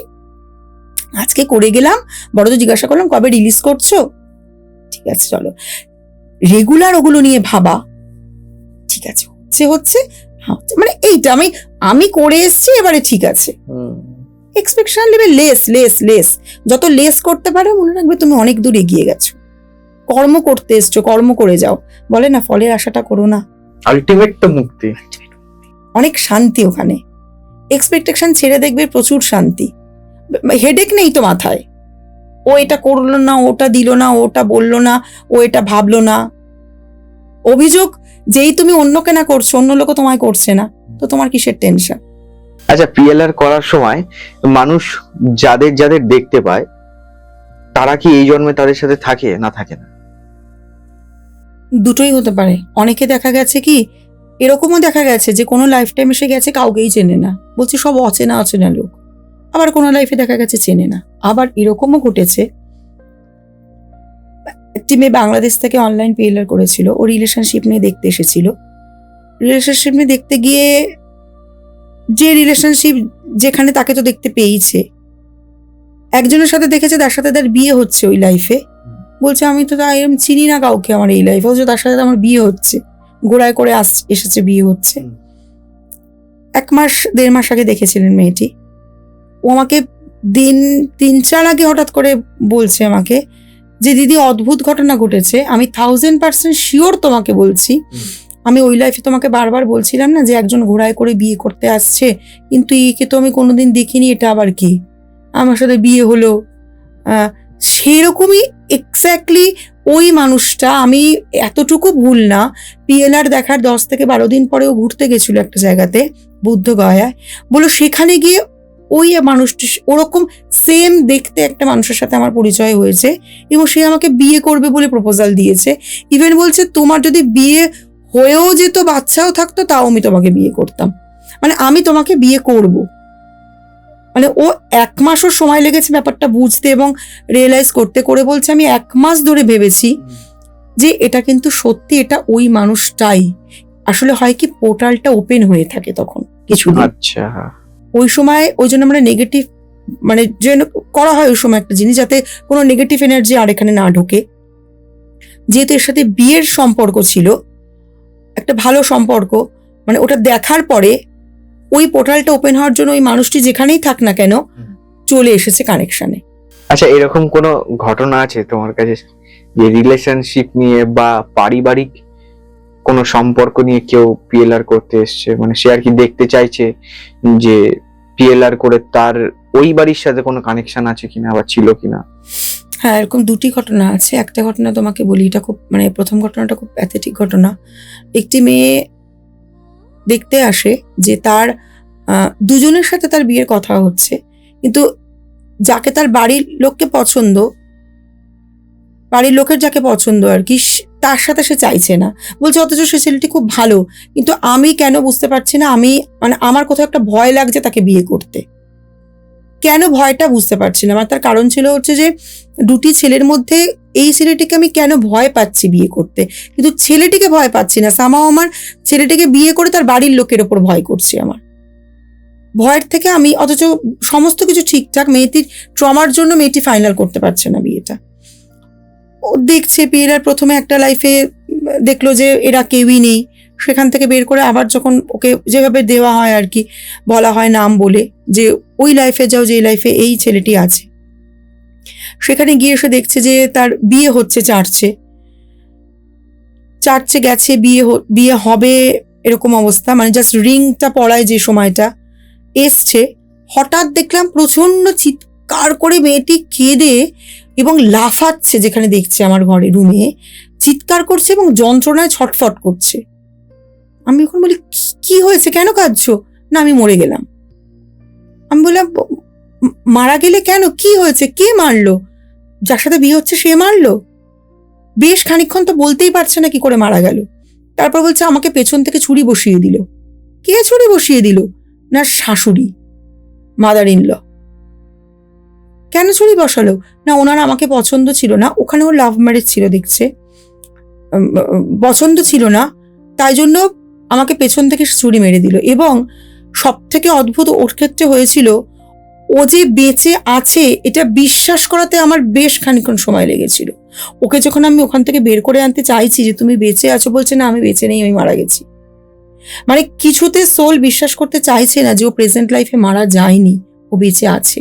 আজকে করে গেলাম, বড় তো জিজ্ঞাসা করলাম কবে রিলিজ করছো, ঠিক আছে চলো। রেগুলার ওগুলো নিয়ে ভাবা, ঠিক আছে হচ্ছে মানে এইটা আমি করে এসছি, এবারে ঠিক আছে। এক্সপেকটেশন লেভেল লেস, যত লেস করতে পারো মনে রাখবে তুমি অনেক দূর এগিয়ে গেছো। কর্ম করতে এসছো, কর্ম করে যাও, বলে না ফলের আশাটা করো না। আলটিমেট তো মুক্তি, অনেক শান্তি ওখানে। এক্সপেকটেশন ছেড়ে দেখবে প্রচুর শান্তি, হেডেক নেই তো মাথায়। ও এটা করলো না, ওটা দিল না, ওটা বললো না, ও এটা ভাবলো না। অভিযোগ যেই তুমি অন্যকে না করছো, অন্য লোক তোমায় করছে না, তো তোমার কিসের টেনশন? আচ্ছা, পিএলআর করার সময় মানুষ যাদের যাদের দেখতে পায়, তারা কি এই জন্মে তাদের সাথে থাকে না থাকে না? দুটোই হতে পারে। অনেকে দেখা গেছে কি, এরকমও দেখা গেছে যে কোনো লাইফ টাইম এসে গেছে, কাউকেই চেনে না, বলছি সব অচেনা লোক। আবার কোনো লাইফে দেখা গেছে চেনে না। আবার এরকমও ঘটেছে, একটি মেয়ে বাংলাদেশ থেকে অনলাইন পিএলআর করেছিল, ও রিলেশনশিপ নিয়ে দেখতে এসেছিল। রিলেশনশিপ নিয়ে দেখতে গিয়ে যে রিলেশনশিপ যেখানে, তাকে তো দেখতে পেয়েছে, একজনের সাথে দেখেছে, তার সাথে তার বিয়ে হচ্ছে ওই লাইফে। বলছে আমি তো তাই চিনি না কাউকে আমার এই লাইফে, বলছে তার সাথে আমার বিয়ে হচ্ছে, ঘোড়ায় করে এসেছে, বিয়ে হচ্ছে। 1 মাস 1.5 মাস আগে দেখেছিলেন মেয়েটি। ও আমাকে দিন 3-4 আগে হঠাৎ করে বলছে আমাকে যে দিদি অদ্ভুত ঘটনা ঘটেছে, আমি 1000% শিওর তোমাকে বলছি, আমি ওই লাইফে তোমাকে বারবার বলছিলাম না যে একজন ঘোড়ায় করে বিয়ে করতে আসছে, কিন্তু একে তো আমি কোনোদিন দেখিনি, এটা আবার কি, আমার সাথে বিয়ে হলো। সেরকমই এক্স্যাক্টলি ওই মানুষটা, আমি এতটুকু ভুল না, পিএলআর দেখার 10 থেকে 12 দিন পরেও ঘুরতে গেছিল একটা জায়গাতে, বুদ্ধগয়ায়, বলো সেখানে গিয়ে ওই মানুষটি ওরকম সেম দেখতে একটা মানুষের সাথে আমার পরিচয় হয়েছে, এবং সে আমাকে বিয়ে করবে বলে প্রপোজাল দিয়েছে। ইভেন বলছে তোমার যদি বিয়ে হয়েও যেত, বাচ্চাও থাকতো, তাও আমি তোমাকে বিয়ে করতাম, মানে আমি তোমাকে বিয়ে করব। মানে ও 1 মাসও সময় লেগেছে ব্যাপারটা বুঝতে এবং রিয়েলাইজ করতে। করে বলছে আমি 1 মাস ধরে ভেবেছি যে এটা কিন্তু সত্যি, এটা ওই মানুষটাই। আসলে হয় কি, পোর্টালটা ওপেন হয়ে থাকে তখন কিছুদিন। আচ্ছা, ওই সময় ওই জন্য আমরা নেগেটিভ, মানে যেন করা হয় ওই সময় একটা জিনিস, যাতে কোনো নেগেটিভ এনার্জি আর এখানে না ঢোকে। যেহেতু এর সাথে বিয়ের সম্পর্ক ছিল, একটা ভালো সম্পর্ক, মানে ওটা দেখার পরে ওই পোর্টালটা ওপেন হওয়ার জন্য ওই মানুষটি যেখানেই থাক না কেন চলে এসেছে কানেকশনে। আচ্ছা, এরকম কোনো ঘটনা আছে তোমার কাছে যে রিলেশনশিপ নিয়ে বা পারিবারিক কোনো সম্পর্ক নিয়ে কেউ পিএলআর করতে এসছে, মানে সে আর কি দেখতে চাইছে যে পিএলআর করে তার ওই বাড়ির সাথে কোনো কানেকশন আছে কিনা বা ছিল কিনা? হ্যাঁ, এরকম 2টি ঘটনা আছে। একটা ঘটনা তোমাকে বলি, এটা খুব, মানে প্রথম ঘটনাটা খুব প্যাথেটিক ঘটনা। একটি মেয়ে দেখতে আসে যে তার দুজনের সাথে তার বিয়ের কথা হচ্ছে, কিন্তু যাকে তার বাড়ির লোককে পছন্দ, বাড়ির লোকের যাকে পছন্দ আর কি, তার সাথে সে চাইছে না। বলছে অথচ সে ছেলেটি খুব ভালো, কিন্তু আমি কেন বুঝতে পারছি না, আমি মানে আমার কোথাও একটা ভয় লাগছে তাকে বিয়ে করতে। কেন ভয়টা বুঝতে পারছিলাম। আর তার কারণ ছিল হচ্ছে যে দুটি ছেলের মধ্যে এই ছেলেটিকে আমি কেন ভয় পাচ্ছি বিয়ে করতে, কিন্তু ছেলেটিকে ভয় পাচ্ছি না। সামাও আমার ছেলেটিকে বিয়ে করে তার বাড়ির লোকের ওপর ভয় করছি আমার ভয়ের থেকে। আমি অথচ সমস্ত কিছু ঠিকঠাক, মেয়েটির ট্রমার জন্য মেয়েটি ফাইনাল করতে পারছে না বিয়েটা। ও দেখছে পিয়েলার প্রথমে একটা লাইফে দেখলো যে এরা কেউই নেই, সেখান থেকে বের করে আবার যখন ওকে যেভাবে দেওয়া হয় আর কি, বলা হয় নাম বলে যে ওই লাইফে যাও যে লাইফে এই ছেলেটি আছে, সেখানে গিয়ে এসে দেখছে যে তার বিয়ে হচ্ছে চার্চে গেছে, বিয়ে হবে এরকম অবস্থা, মানে জাস্ট রিংটা পড়ায় যে সময়টা এসছে, হঠাৎ দেখলাম প্রচন্ড চিৎকার করে মেয়েটি কেঁদে এবং লাফাচ্ছে, যেখানে দেখছে আমার ঘরে রুমে চিৎকার করছে এবং যন্ত্রণায় ছটফট করছে। আমি এখন বলি কি হয়েছে, কেন কাঁদছো? না আমি মরে গেলাম। আমি বললাম মারা গেলে কেন, কি হয়েছে, কে মারলো? যার সাথে বিয়ে হচ্ছে সে মারলো? বেশ খানিকক্ষণ তো বলতেই পারছে না কি করে মারা গেল। তারপর বলছে আমাকে পেছন থেকে ছুরি বসিয়ে দিল। কে ছুরি বসিয়ে দিল? না শাশুড়ি, মাদার ইন ল। কেন ছুরি বসালো? না ওনার আমাকে পছন্দ ছিল না, ওখানে ওর লাভ ম্যারেজ ছিল দেখছে, পছন্দ ছিল না, তাই জন্য আমাকে পেছন থেকে ছুরি মেরে দিল। এবং সব থেকে অদ্ভুত ওর ক্ষেত্রে হয়েছিল, ও যে বেঁচে আছে এটা বিশ্বাস করাতে আমার বেশ খানিকক্ষণ সময় লেগেছিল। ওকে যখন আমি ওখান থেকে বের করে আনতে চাইছি যে তুমি বেঁচে আছো, বলছে না আমি বেঁচে নেই, আমি মারা গেছি। মানে কিছুতে সোল বিশ্বাস করতে চাইছে না যে ও প্রেজেন্ট লাইফে মারা যায়নি, ও বেঁচে আছে।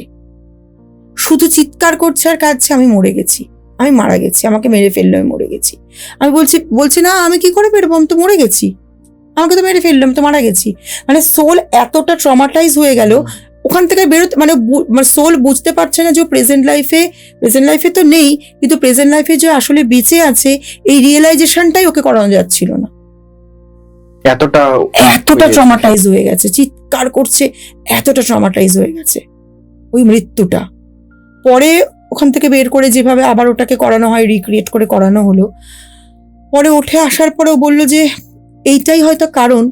শুধু চিৎকার করছে আর কাঁদছে আমি মরে গেছি, আমি মারা গেছি, আমাকে মেরে ফেললো, আমি মরে গেছি। আমি বলছি না আমি কি করে বেরোবো, আমি তো মরে গেছি, আমাকে তো মেরে ফেললো, আমি তো মারা গেছি। মানে সোল এতটা ট্রমাটাইজ হয়ে গেল ওখান থেকে বেরোতে, মানে সোল বুঝতে পারছে না যে প্রেজেন্ট লাইফে তো নেই, কিন্তু প্রেজেন্ট লাইফে যে আসলে বেঁচে আছে এই রিয়েলাইজেশনটাই ওকে করানো যাচ্ছিল না। এতটা ট্রমাটাইজ হয়ে গেছে, চিৎকার করছে, এতটা ট্রমাটাইজ হয়ে গেছে ওই মৃত্যুটা। পরে ওখান থেকে বের করে যেভাবে আবার ওটাকে করানো হয়, রিক্রিয়েট করে করানো হলো। পরে উঠে আসার পরেও বললো যে এইটাই হয়তো কারণ,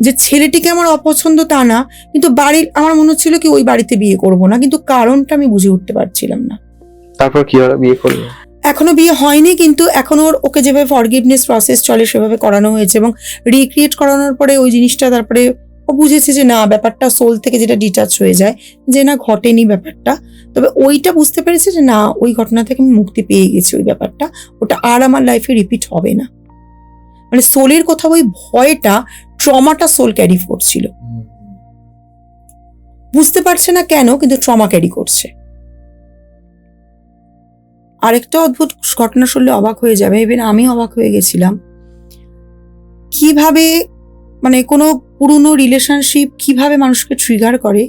যে ছেলেটিকে আমার অপছন্দ তা না, কিন্তু বাড়ির আমার মনে হচ্ছিল কি ওই বাড়িতে বিয়ে করব না, কিন্তু কারণটা আমি বুঝে উঠতে পারছিলাম না। তারপর কি হলো, বিয়ে করলো? এখনো বিয়ে হয়নি, কিন্তু এখন ওকে যেভাবে ফরগিভনেস প্রসেস চলে সেভাবে করানো হয়েছে, এবং রিক্রিয়েট করানোর পরে ওই জিনিসটা তারপরে ও বুঝেছে যে না ব্যাপারটা সোল থেকে যেটা ডিটাচ হয়ে যায়, যে না ঘটেনি ব্যাপারটা। তবে ওইটা বুঝতে পেরেছে যে না ওই ঘটনা থেকে আমি মুক্তি পেয়ে গেছি, ওই ব্যাপারটা ওটা আর আমার লাইফে রিপিট হবে না। মানে সোলের কোথাও ওই ভয়টা, ট্রমাটা সোল ক্যারি করছিল, বুঝতে পারছে না কেন, কিন্তু ট্রমা ক্যারি করছে। আরেকটা অদ্ভুত ঘটনা শুনলে অবাক হয়ে যাবে, ইভেন আমি অবাক হয়ে গেছিলাম কিভাবে, মানে কোনো পুরনো রিলেশনশিপ কিভাবে মানুষকে ট্রিগার করে।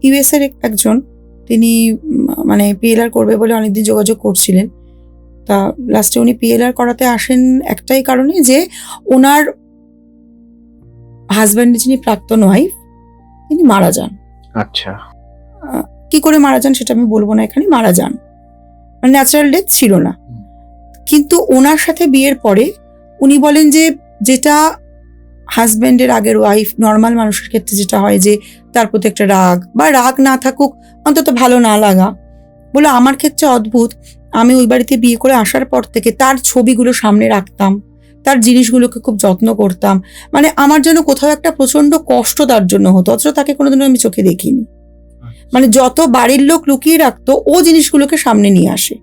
ইউএস এর একজন, তিনি মানে পিএলআর করবে বলে অনেকদিন যোগাযোগ করছিলেন, তা লাস্টে উনি পিএলআর করাতে আসেন একটাই কারণে যে ওনার হাজব্যান্ডের যিনি প্রাক্তন ওয়াইফ তিনি মারা যান। আচ্ছা, কি করে মারা যান সেটা আমি বলবো না এখানে, মারা যান, মানে ন্যাচারাল ডেথ ছিল না। কিন্তু ওনার সাথে বিয়ের পরে উনি বলেন যে যেটা হাজব্যান্ডের আগের ওয়াইফ নর্মাল মানুষের ক্ষেত্রে যেটা হয় যে তার প্রতি একটা রাগ, বা রাগ না থাকুক অন্তত ভালো না লাগা, বলে আমার ক্ষেত্রে অদ্ভুত, আমি ওই বাড়িতে বিয়ে করে আসার পর থেকে তার ছবিগুলো সামনে রাখতাম, তার জিনিসগুলোকে খুব যত্ন করতাম, মানে আমার যেন কোথাও একটা প্রচন্ড কষ্ট তার জন্য হতো, অথচ তাকে কোনোদিনও আমি চোখে দেখিনি। মানে যত বাড়ির লোক লুকিয়ে রাখতো ও জিনিসগুলোকে সামনে নিয়ে আসে,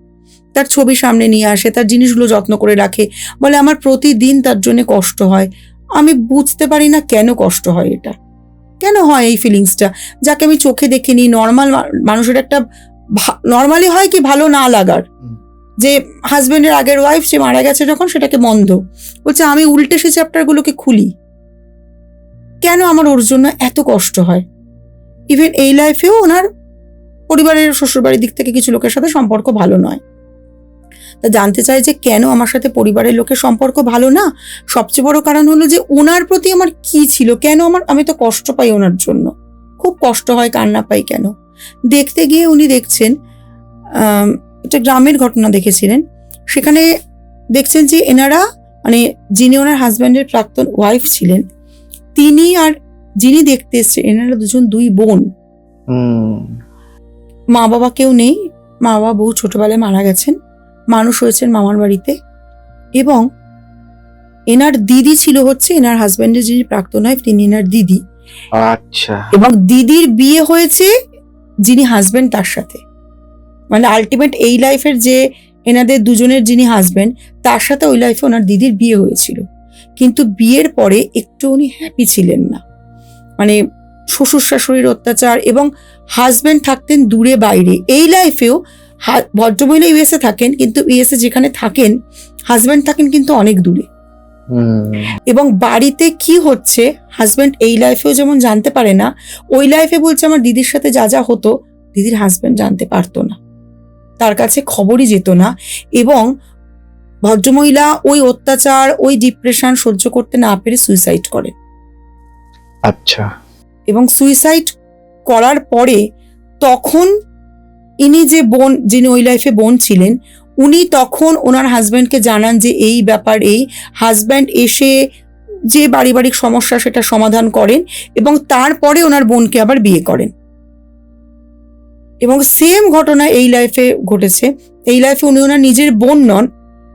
তার ছবি সামনে নিয়ে আসে, তার জিনিসগুলো যত্ন করে রাখে, বলে আমার প্রতিদিন তার জন্য কষ্ট হয়। আমি বুঝতে পারি না কেন কষ্ট হয়, এটা কেন হয় এই ফিলিংসটা, যাকে আমি চোখে দেখিনি। নর্মাল মানুষের একটা নর্মালি হয় কি ভালো না লাগার, যে হাজবেন্ডের আগের ওয়াইফ সে মারা গেছে যখন সেটাকে বন্ধ বলছে, আমি উল্টে সে চ্যাপ্টারগুলোকে খুলি, কেন আমার ওর জন্য এত কষ্ট হয়। ইভেন এই লাইফেও ওনার পরিবারের শ্বশুরবাড়ির দিক থেকে কিছু লোকের সাথে সম্পর্ক ভালো নয়, তা জানতে চাই যে কেন আমার সাথে পরিবারের লোকের সম্পর্ক ভালো না। সবচেয়ে বড় কারণ হলো যে ওনার প্রতি আমার কি ছিল, কেন আমি তো কষ্ট পাই ওনার জন্য, খুব কষ্ট হয়, কান্না পাই কেন। দেখতে গিয়ে উনি দেখছেন, একটা গ্রামের ঘটনা দেখেছিলেন, সেখানে দেখছেন যে এনারা মানে যিনি ওনার হাজব্যান্ডের প্রাক্তন ওয়াইফ ছিলেন তিনি আর যিনি দেখতে এসছে এনারা দুজন দুই বোন। মা বাবা কেউ নেই, মা বাবা বহু ছোটবেলায় মারা গেছেন, মানুষ হয়েছেন মামার বাড়িতে। এবং এনার দিদি ছিল হচ্ছে এনার হাজবেন্ডের যিনি প্রাক্তন ওয়াইফ, তিনি এনার দিদি। আচ্ছা, এবং দিদির বিয়ে হয়েছে যিনি হাজবেন্ড তার সাথে, মানে আলটিমেট এই লাইফের যে এনাদের দুজনের যিনি হাজবেন্ড তার সাথে ওই লাইফে ওনার দিদির বিয়ে হয়েছিল। কিন্তু বিয়ের পরে একটু উনি হ্যাপি ছিলেন না, মানে শ্বশুর শাশুড়ির অত্যাচার, এবং হাজবেন্ড থাকতেন দূরে বাইরে। এই লাইফেও ভদ্রমহিলা ইউএসএ থাকেন, কিন্তু ইউএসএ যেখানে থাকেন হাজবেন্ড থাকেন কিন্তু অনেক দূরে। এবং বাড়িতে কি হচ্ছে হাজবেন্ড এই লাইফেও যেমন জানতে পারে না, ওই লাইফে বলছে আমার দিদির সাথে যা যা হতো দিদির হাজবেন্ড জানতে পারতো না, তার কাছে খবরই যেত না। এবং ভদ্রমহিলা ওই অত্যাচার, ওই ডিপ্রেশন সহ্য করতে না পেরে সুইসাইড করেন। আচ্ছা, এবং সুইসাইড করার পরে তখন ইনি যে বোন, যিনি ওই লাইফে বোন ছিলেন, উনি তখন ওনার হাজব্যান্ডকে জানান যে এই ব্যাপার, এই হাজব্যান্ড এসে যে পারিবারিক সমস্যা সেটা সমাধান করেন এবং তারপরে ওনার বোনকে আবার বিয়ে করেন। এবং সেম ঘটনা এই লাইফে ঘটেছে। এই লাইফে উনি ওনার নিজের বোন নন,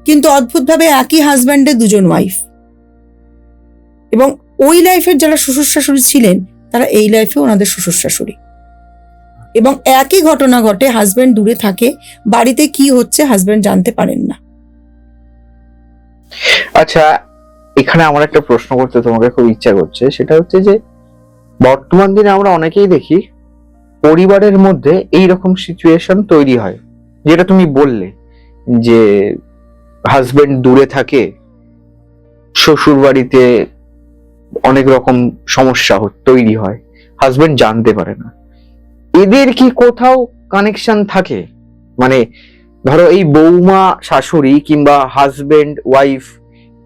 কিন্তু অদ্ভুতভাবে একই হাজব্যান্ডের দুজন ওয়াইফ। এবং ওই লাইফের যারা শ্বশুর শাশুড়ি ছিলেন তারা এই লাইফে ওনাদের শ্বশুর শাশুড়ি। এবং একই ঘটনা ঘটে, হাজব্যান্ড দূরে থাকে, বাড়িতে কি হচ্ছে হাজব্যান্ড জানতে পারেন না। আচ্ছা, এখানে আমার একটা প্রশ্ন করতে তোমাকে খুব ইচ্ছা করছে, সেটা হচ্ছে যে বর্তমান দিনে আমরা অনেকেই দেখি পরিবারের মধ্যে এই রকম সিচুয়েশন তৈরি হয়, যেটা তুমি বললে যে হাজবেন্ড দূরে থাকে, শ্বশুর বাড়িতে অনেক রকম সমস্যা তৈরি হয়, হাজবেন্ড জানতে পারে না। এদের কি কোথাও কানেকশন থাকে? মানে ধরো এই বৌমা শাশুড়ি কিংবা হাজবেন্ড ওয়াইফ,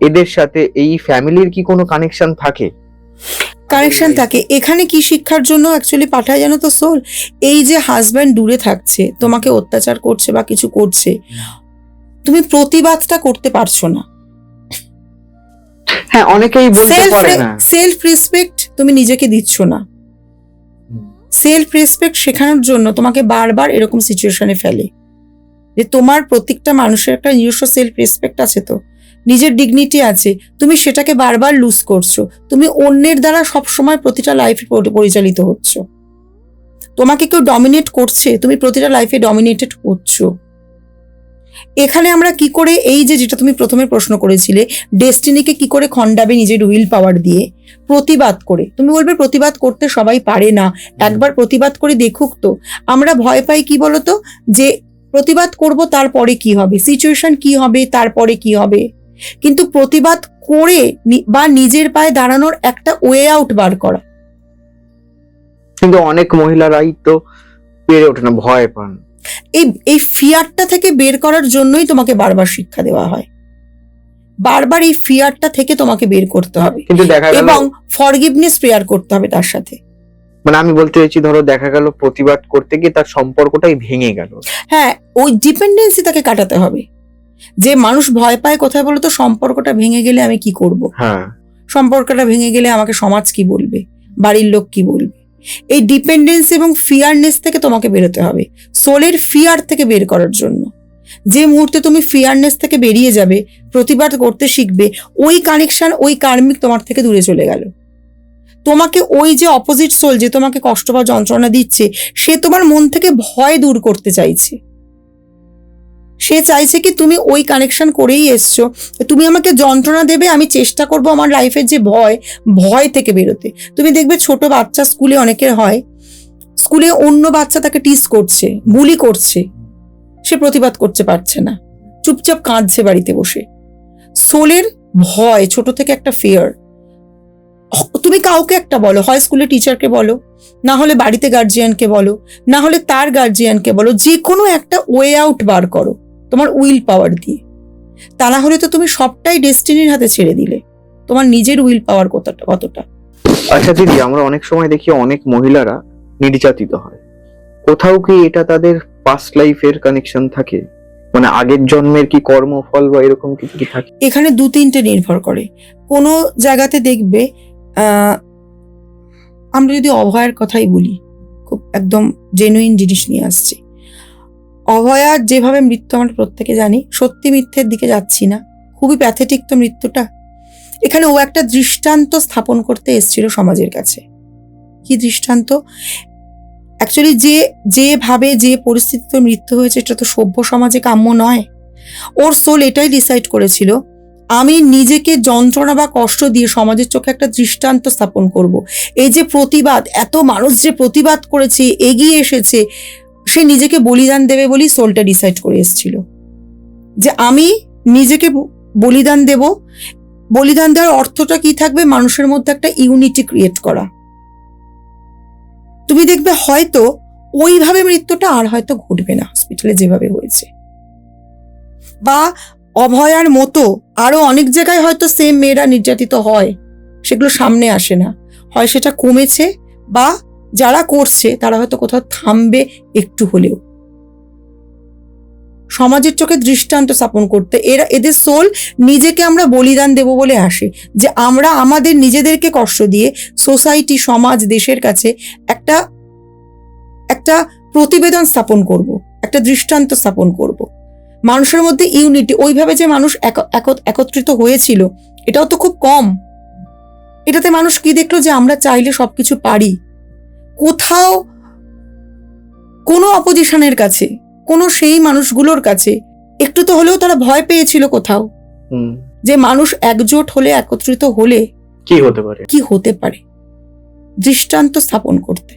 এদের সাথে এই ফ্যামিলির কি কোনো কানেকশন থাকে? কানেকশন থাকে। এখানে কি শিক্ষার জন্য অ্যাকচুয়ালি পাঠায় জানো তো সোল? এই যে হাজব্যান্ড দূরে থাকছে, তোমাকে অত্যাচার করছে বা কিছু করছে, তুমি প্রতিবাদটা করতে পারছো না। হ্যাঁ, অনেকেই বলতে পারে না। সেলফ রেসপেক্ট তুমি নিজেকে দিচ্ছ না। সেলফ রেসপেক্ট শেখানোর জন্য তোমাকে বারবার এরকম সিচুয়েশনে ফেলে যে তোমার প্রত্যেকটা মানুষের একটা নিজস্ব সেলফ রেসপেক্ট আছে, তো নিজের ডিগনিটি আছে, তুমি সেটাকে বারবার লুজ করছো। তুমি অন্যের দ্বারা সবসময় প্রতিটা লাইফে পরিচালিত হচ্ছ। তোমাকে কেউ ডমিনেট করছে, তুমি প্রতিটা লাইফে ডমিনেটেড হচ্ছ। এখানে আমরা কি করে, এই যে যেটা তুমি প্রথমে প্রশ্ন করেছিলে, ডেস্টিনিকে কি করে খণ্ডাবে নিজের উইল পাওয়ার দিয়ে? প্রতিবাদ করে। তুমি বলবে প্রতিবাদ করতে সবাই পারে না, একবার প্রতিবাদ করে দেখুক তো। আমরা ভয় পাই কি বলতো, যে প্রতিবাদ করব তারপরে কি হবে, সিচুয়েশন কি হবে, তারপরে কি হবে। কিন্তু প্রতিবাদ করে বা নিজের পায়ে দাঁড়ানোর একটা ওয়ে আউট বার করা। কিন্তু অনেক মহিলারাই তো পেরে ওঠে না, ভয় পান। এই ফিয়ারটা থেকে বের করার জন্যই তোমাকে বারবার শিক্ষা দেওয়া হয়, বারবার এই ফিয়ারটা থেকে তোমাকে বের করতে হবে। কিন্তু দেখা গেল, এবং ফরগিভনেস প্রেয়ার করতে হবে তার সাথে। মানে আমি বলতে চাইছি, ধরো দেখা গেল প্রতিবাদ করতে গিয়ে তার সম্পর্কটাই ভেঙে গেল। হ্যাঁ, ওই ডিপেন্ডেন্সি তাকে কাটাতে হবে। যে মানুষ ভয় পায় কোথায় বলো তো, সম্পর্কটা ভেঙে গেলে আমি কি করব, হ্যাঁ, সম্পর্কটা ভেঙে গেলে আমাকে সমাজ কি বলবে, বাড়ির লোক কি বলবে। এই ডিপেন্ডেন্স এবং ফিয়ারনেস থেকে তোমাকে বেরোতে হবে, সোলের ফিয়ার থেকে বের করার জন্য। যে মুহূর্তে তুমি ফিয়ারনেস থেকে বেরিয়ে যাবে, প্রতিবাদ করতে শিখবে, ওই কানেকশন, ওই কার্মিক তোমার থেকে দূরে চলে গেল। তোমাকে ওই যে অপোজিট সোল যে তোমাকে কষ্ট বা যন্ত্রণা দিচ্ছে, সে তোমার মন থেকে ভয় দূর করতে চাইছে। সে চাইছে কি তুমি ওই কানেকশন করেই এসছো, তুমি আমাকে যন্ত্রণা দেবে, আমি চেষ্টা করব আমার লাইফের যে ভয় থেকে বেরোতে। তুমি দেখবে ছোট বাচ্চা স্কুলে অনেকের হয়, স্কুলে অন্য বাচ্চা তাকে টিস করছে, বুলি করছে, সে প্রতিবাদ করতে পারছে না, চুপচাপ কাঁদছে বাড়িতে বসে। সোলের ভয় ছোট থেকে একটা ফিয়ার। তুমি কাউকে একটা বলো, হয় স্কুলে টিচারকে বলো, না হলে বাড়িতে গার্জিয়ানকে বলো, না হলে তার গার্জিয়ানকে বলো, যে কোনো একটা ওয়ে আউট বার করো তোমার উইল পাওয়ার দিয়ে। তা না হলে তো তুমি সবটাই ডেস্টিনির হাতে ছেড়ে দিলে, তোমার নিজের উইল পাওয়ার কতটা। আচ্ছা দিদি, আমরা অনেক সময় দেখি অনেক মহিলারা নির্যাতিত হয়, কোথাও কি এটা তাদের পাস্ট লাইফের কানেকশন থাকে? মানে আগের জন্মের কি কর্মফল বা এরকম কিছু কি থাকে? এখানে 2-3টে নির্ভর করে। কোনো জায়গাতে দেখবে আমরা যদি অভয়ের কথাই বলি, খুব একদম জেনুইন জিনিস নিয়ে আসছি। অভয়ার যেভাবে মৃত্যু আমরা প্রত্যেকে জানি, সত্যি মিথ্যের দিকে যাচ্ছি না, খুবই প্যাথেটিক তো মৃত্যুটা। এখানে ও একটা দৃষ্টান্ত স্থাপন করতে এসেছিল সমাজের কাছে। কি দৃষ্টান্ত? অ্যাকচুয়ালি যেভাবে যে পরিস্থিতিতে মৃত্যু হয়েছে এটা তো সভ্য সমাজে কাম্য নয়। ওর সোল এটাই ডিসাইড করেছিল, আমি নিজেকে যন্ত্রণা বা কষ্ট দিয়ে সমাজের চোখে একটা দৃষ্টান্ত স্থাপন করব। এই যে প্রতিবাদ, এত মানুষ যে প্রতিবাদ করেছে, এগিয়ে এসেছে, সে নিজেকে বলিদান দেবে বলেই সোলটা ডিসাইড করে এসেছিল যে আমি নিজেকে বলিদান দেব। বলিদান দেওয়ার অর্থটা কি থাকবে? মানুষের মধ্যে একটা ইউনিটি ক্রিয়েট করা। তুমি দেখবে হয়তো ওইভাবে মৃত্যুটা আর হয়তো ঘটবে না হসপিটালে যেভাবে হয়েছে, বা অভয়ার মতো আরো অনেক জায়গায় হয়তো সেম মেয়েরা নির্যাতিত হয়, সেগুলো সামনে আসে না, হয় সেটা কমেছে, বা যারা করছে তারা হয়তো কোথাও থামবে একটু হলেও। সমাজের চোখে দৃষ্টান্ত স্থাপন করতে এদের সোল নিজেকে আমরা বলিদান দেব বলে আসে, যে আমরা আমাদের নিজেদেরকে কষ্ট দিয়ে সোসাইটি, সমাজ, দেশের কাছে একটা একটা প্রতিবেদন স্থাপন করব, একটা দৃষ্টান্ত স্থাপন করব। মানুষের মধ্যে ইউনিটি, ওইভাবে যে মানুষ একত্রিত হয়েছিল এটাও তো খুব কম। এটাতে মানুষ কি দেখলো? যে আমরা চাইলে সবকিছু পারি। কোথাও কোনো অপোজিশনের কাছে, কোনো সেই মানুষগুলোর কাছে একটু তো হলেও তারা ভয় পেয়েছিল কোথাও, যে মানুষ একজোট হলে, একত্রিত হলে কি হতে পারে, দৃষ্টান্ত স্থাপন করতে।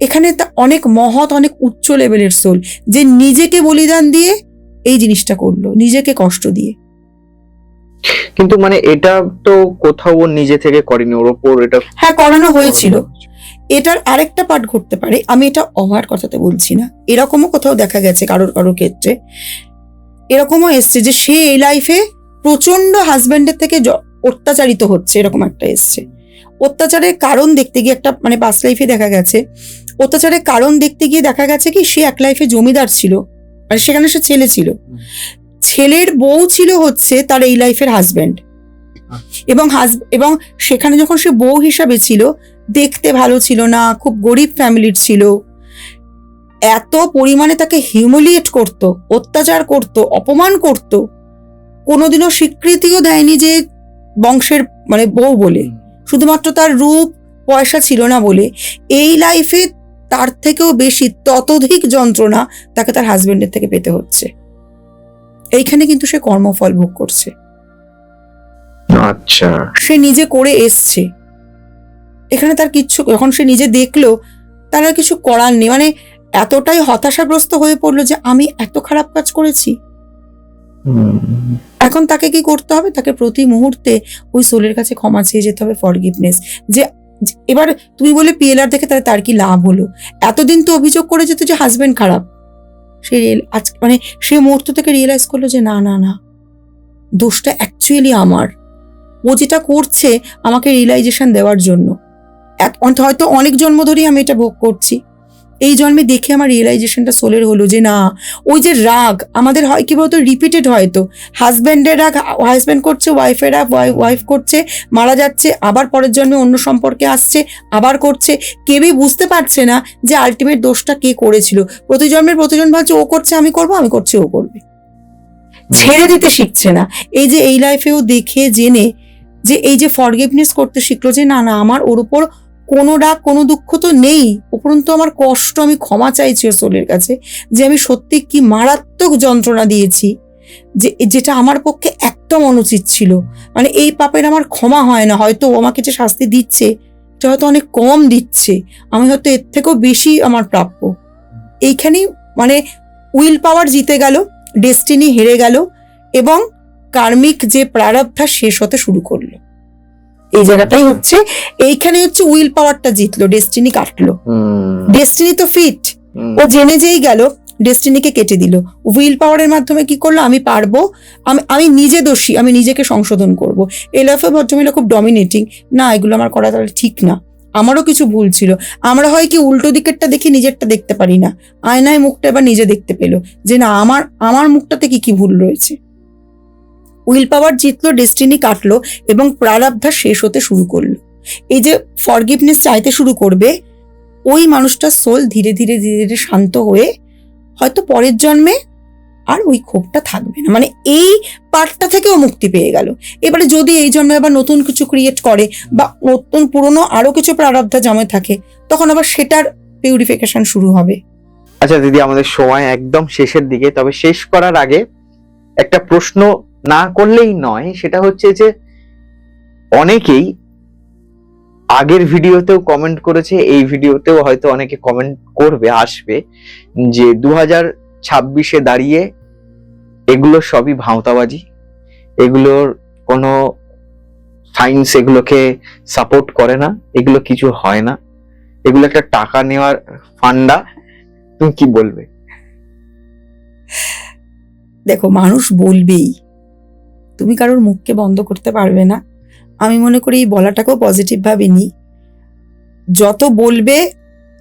এখানে অনেক মহৎ, অনেক উচ্চ লেভেলের সোল, যে নিজেকে বলিদান দিয়ে এই জিনিসটা করলো, নিজেকে কষ্ট দিয়ে। কিন্তু মানে এটা তো কোথাও ও নিজে থেকে করেনি, ওর ওপর এটা হ্যাঁ করানো হয়েছিল। এটার আরেকটা পার্ট ঘটতে পারে, আমি এটা অভার কথাতে বলছি না, এরকমও কোথাও দেখা গেছে কারোর ক্ষেত্রে, এরকমও এসছে যে সে এই লাইফে প্রচন্ড হাজবেন্ডের থেকে অত্যাচারিত হচ্ছে, এরকম একটা এসছে। অত্যাচারের কারণ দেখতে গিয়ে একটা মানে পাস্ট লাইফে দেখা গেছে, অত্যাচারের কারণ দেখতে গিয়ে দেখা গেছে কি সে এক লাইফে জমিদার ছিল, মানে সেখানে সে ছেলে ছিল, ছেলের বউ ছিল হচ্ছে তার এই লাইফের হাজবেন্ড, এবং সেখানে যখন সে বউ হিসাবে ছিল, দেখতে ভালো ছিল না, খুব গরিব ফ্যামিলির ছিল, এত পরিমাণে তাকে হিউমিলিয়েট করত, অত্যাচার করত, অপমান করত, কোনোদিনও স্বীকৃতিও দেয়নি যে বংশের মানে বউ বলে, শুধুমাত্র তার রূপ পয়সা ছিল না বলে। এই লাইফে তার থেকেও বেশি, ততোধিক যন্ত্রণা তাকে তার হাজবেন্ডের থেকে পেতে হচ্ছে। এইখানে কিন্তু সে কর্মফল ভোগ করছে। আচ্ছা, সে নিজে করে এসছে, এখানে তার কিচ্ছু, যখন সে নিজে দেখলো তার আর কিছু করার নেই, মানে এতটাই হতাশাগ্রস্ত হয়ে পড়লো যে আমি এত খারাপ কাজ করেছি। এখন তাকে কি করতে হবে? তাকে প্রতি মুহূর্তে ওই সোলের কাছে ক্ষমা চেয়ে যেতে হবে, ফরগিভনেস। যে এবার তুমি বলে পিএলআর দেখে তার কি লাভ হলো? এতদিন তো অভিযোগ করে যেত যে হাজবেন্ড খারাপ, সে মানে সে মুহূর্ত থেকে রিয়েলাইজ করলো যে না না না, দোষটা অ্যাকচুয়ালি আমার, ও যেটা করছে আমাকে রিয়েলাইজেশন দেওয়ার জন্য। হয়তো অনেক জন্ম ধরেই আমি এটা ভোগ করছি, এই জন্মে দেখে আমার রিয়েলাইজেশনটা সোলের হলো যে না, ওই যে রাগ আমাদের হয় কি বলতো, রিপিটেড হয়তো, হাজব্যান্ডের রাগ হাজব্যান্ড করছে, ওয়াইফের রাগ ওয়াইফ করছে, মারা যাচ্ছে, আবার পরের জন্মে অন্য সম্পর্কে আসছে, আবার করছে, কেউই বুঝতে পারছে না যে আলটিমেট দোষটা কে করেছিল। প্রতিজন্ম ভাবছে ও করছে আমি করবো, আমি করছি ও করবে, ছেড়ে দিতে শিখছে না। এই যে এই লাইফেও দেখে জেনে যে এই যে ফরগিভনেস করতে শিখলো যে না না, আমার ওর উপর কোনো রাগ কোনো দুঃখ তো নেই, উপরন্তু আমার কষ্ট, আমি ক্ষমা চাইছি ওর সোলের কাছে যে আমি সত্যি কি মারাত্মক যন্ত্রণা দিয়েছি, যেটা আমার পক্ষে একদম অনুচিত ছিল, মানে এই পাপের আমার ক্ষমা হয় না। হয়তো ও আমাকে যে শাস্তি দিচ্ছে এটা হয়তো অনেক কম দিচ্ছে, আমি হয়তো এর থেকেও বেশি আমার প্রাপ্য। এইখানেই মানে উইল পাওয়ার জিতে গেল, ডেস্টিনি হেরে গেল, এবং কার্মিক যে প্রারব্ধা শেষ হতে শুরু করলো। এই জায়গাটাই হচ্ছে, এইখানে হচ্ছে উইল পাওয়ারটা জিতলো, ডেস্টিনি কাটলো। ডেস্টিনি তো ফিট, ও জেনে যেই গেল, ডেস্টিনিকে কেটে দিল। উইল পাওয়ারের মাধ্যমে কি করলো, আমি পারবো, আমি নিজে দোষী, আমি নিজেকে সংশোধন করব। এই লাইফে ভদ্রমহিলা খুব ডমিনেটিং, না এগুলো আমার করা তাহলে ঠিক না, আমারও কিছু ভুল ছিল। আমরা হয় কি উল্টো দিকেরটা দেখি, নিজেরটা দেখতে পারি না, আয়নায় মুখটা এবার নিজে দেখতে পেলো যে না, আমার মুখটাতে কি ভুল রয়েছে। উইল পাওয়ার জিতলো, ডেস্টিনি কাটলো, এবং প্রারব্ধা শেষ হতে শুরু করলো। এই যে ফরগিভনেস চাইতে শুরু করবে, ওই মানুষটার সোল ধীরে ধীরে ধীরে ধীরে শান্ত হয়ে হয়তো পরের জন্মে আর ওই ক্ষোভটা থাকবে না, মানে এই পার্টটা থেকেও মুক্তি পেয়ে গেল। এবারে যদি এই জন্মে আবার নতুন কিছু ক্রিয়েট করে বা নতুন পুরনো আরো কিছু প্রারব্ধ জমে থাকে, তখন আবার সেটার পিউরিফিকেশন শুরু হবে। আচ্ছা দিদি, আমাদের সময় একদম শেষের দিকে, তবে শেষ করার আগে একটা প্রশ্ন না করলেই নয়, সেটা হচ্ছে যে অনেকেই আগের ভিডিওতেও কমেন্ট করেছে, এই ভিডিওতেও হয়তো অনেকে কমেন্ট করবে, আসবে, যে 2026-এ দাঁড়িয়ে এগুলো সবই ভাঁওতাবাজি, এগুলোর কোনো সায়েন্স এগুলোকে সাপোর্ট করে না, এগুলো কিছু হয় না, এগুলো একটা টাকা নেওয়ার ফান্ডা। তুমি কি বলবে? দেখো, মানুষ বলবেই, তুমি কারোর মুখকে বন্ধ করতে পারবে না। আমি মনে করি এই বলাটাকেও পজিটিভ ভাবে নিই। যত বলবে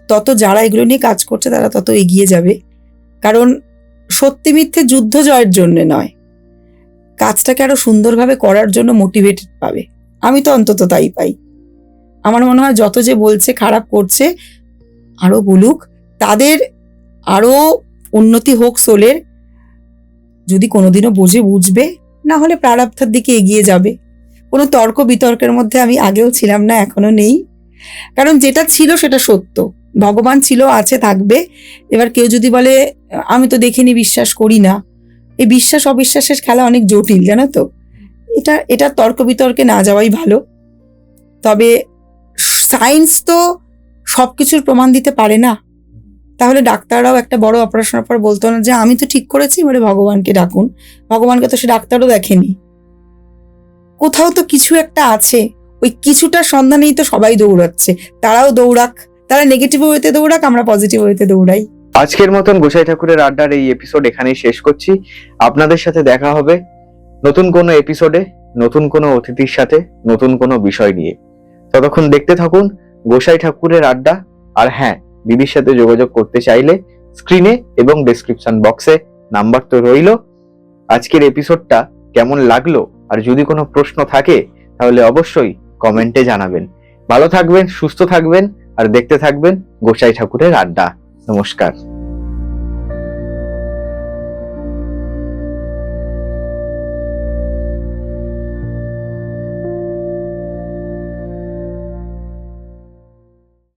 তত যারা এগুলো নিয়ে কাজ করছে তারা তত এগিয়ে যাবে। কারণ সত্যি মিথ্যে যুদ্ধ জয়ের জন্য নয়, কাজটাকে আরো সুন্দরভাবে করার জন্য মোটিভেটেড পাবে। আমি তো অন্তত তাই পাই। আমার মনে হয় যত যে বলছে খারাপ করছে, আরো বলুক, তাদের আরো উন্নতি হোক সোলের। যদি কোনোদিনও বোঝে বুঝবে, না হলে প্রারব্ধের দিকে এগিয়ে যাবে। কোনো তর্ক বিতর্কের মধ্যে আমি আগেও ছিলাম না, এখনো নেই। কারণ যেটা ছিল সেটা সত্য, ভগবান ছিল, আছে, থাকবে। এবার কেউ যদি বলে আমি তো দেখিনি, বিশ্বাস করি না, এই বিশ্বাস অবিশ্বাসের খেলা অনেক জটিল, জানো তো। এটা তর্ক বিতর্কে না যাওয়াই ভালো। তবে সায়েন্স তো সবকিছুর প্রমাণ দিতে পারে না। তাহলে ডাক্তাররাও একটা বড় অপারেশনের পর বলতো না যে আমি তো ঠিক করেছি, এবারে ভগবানকে ডাকুন। ভগবানকে তো সে ডাক্তারও দেখেনি। কোথাও তো কিছু একটা আছে, ওই কিছুটার সন্ধানেই তো সবাই দৌড়াচ্ছে। তারাও দৌড়াক, তারা নেগেটিভ ওয়েতে দৌড়াক, আমরা পজিটিভ ওয়েতে দৌড়াই। আজকের মতন গোসাই ঠাকুরের আড্ডার এই এপিসোড এখানেই শেষ করছি। আপনাদের সাথে দেখা হবে নতুন কোনো এপিসোডে, নতুন কোনো অতিথির সাথে, নতুন কোনো বিষয় নিয়ে। ততক্ষণ দেখতে থাকুন গোসাই ঠাকুরের আড্ডা। আর হ্যাঁ, দিদির সাথে যোগাযোগ করতে চাইলে স্ক্রিনে এবং ডেসক্রিপশন বক্সে নাম্বার তো রইল। আজকের এপিসোডটা কেমন লাগলো, আর যদি কোনো প্রশ্ন থাকে তাহলে অবশ্যই কমেন্টে জানাবেন। ভালো থাকবেন, সুস্থ থাকবেন, আর দেখতে থাকবেন গোসাই ঠাকুরের আড্ডা। নমস্কার।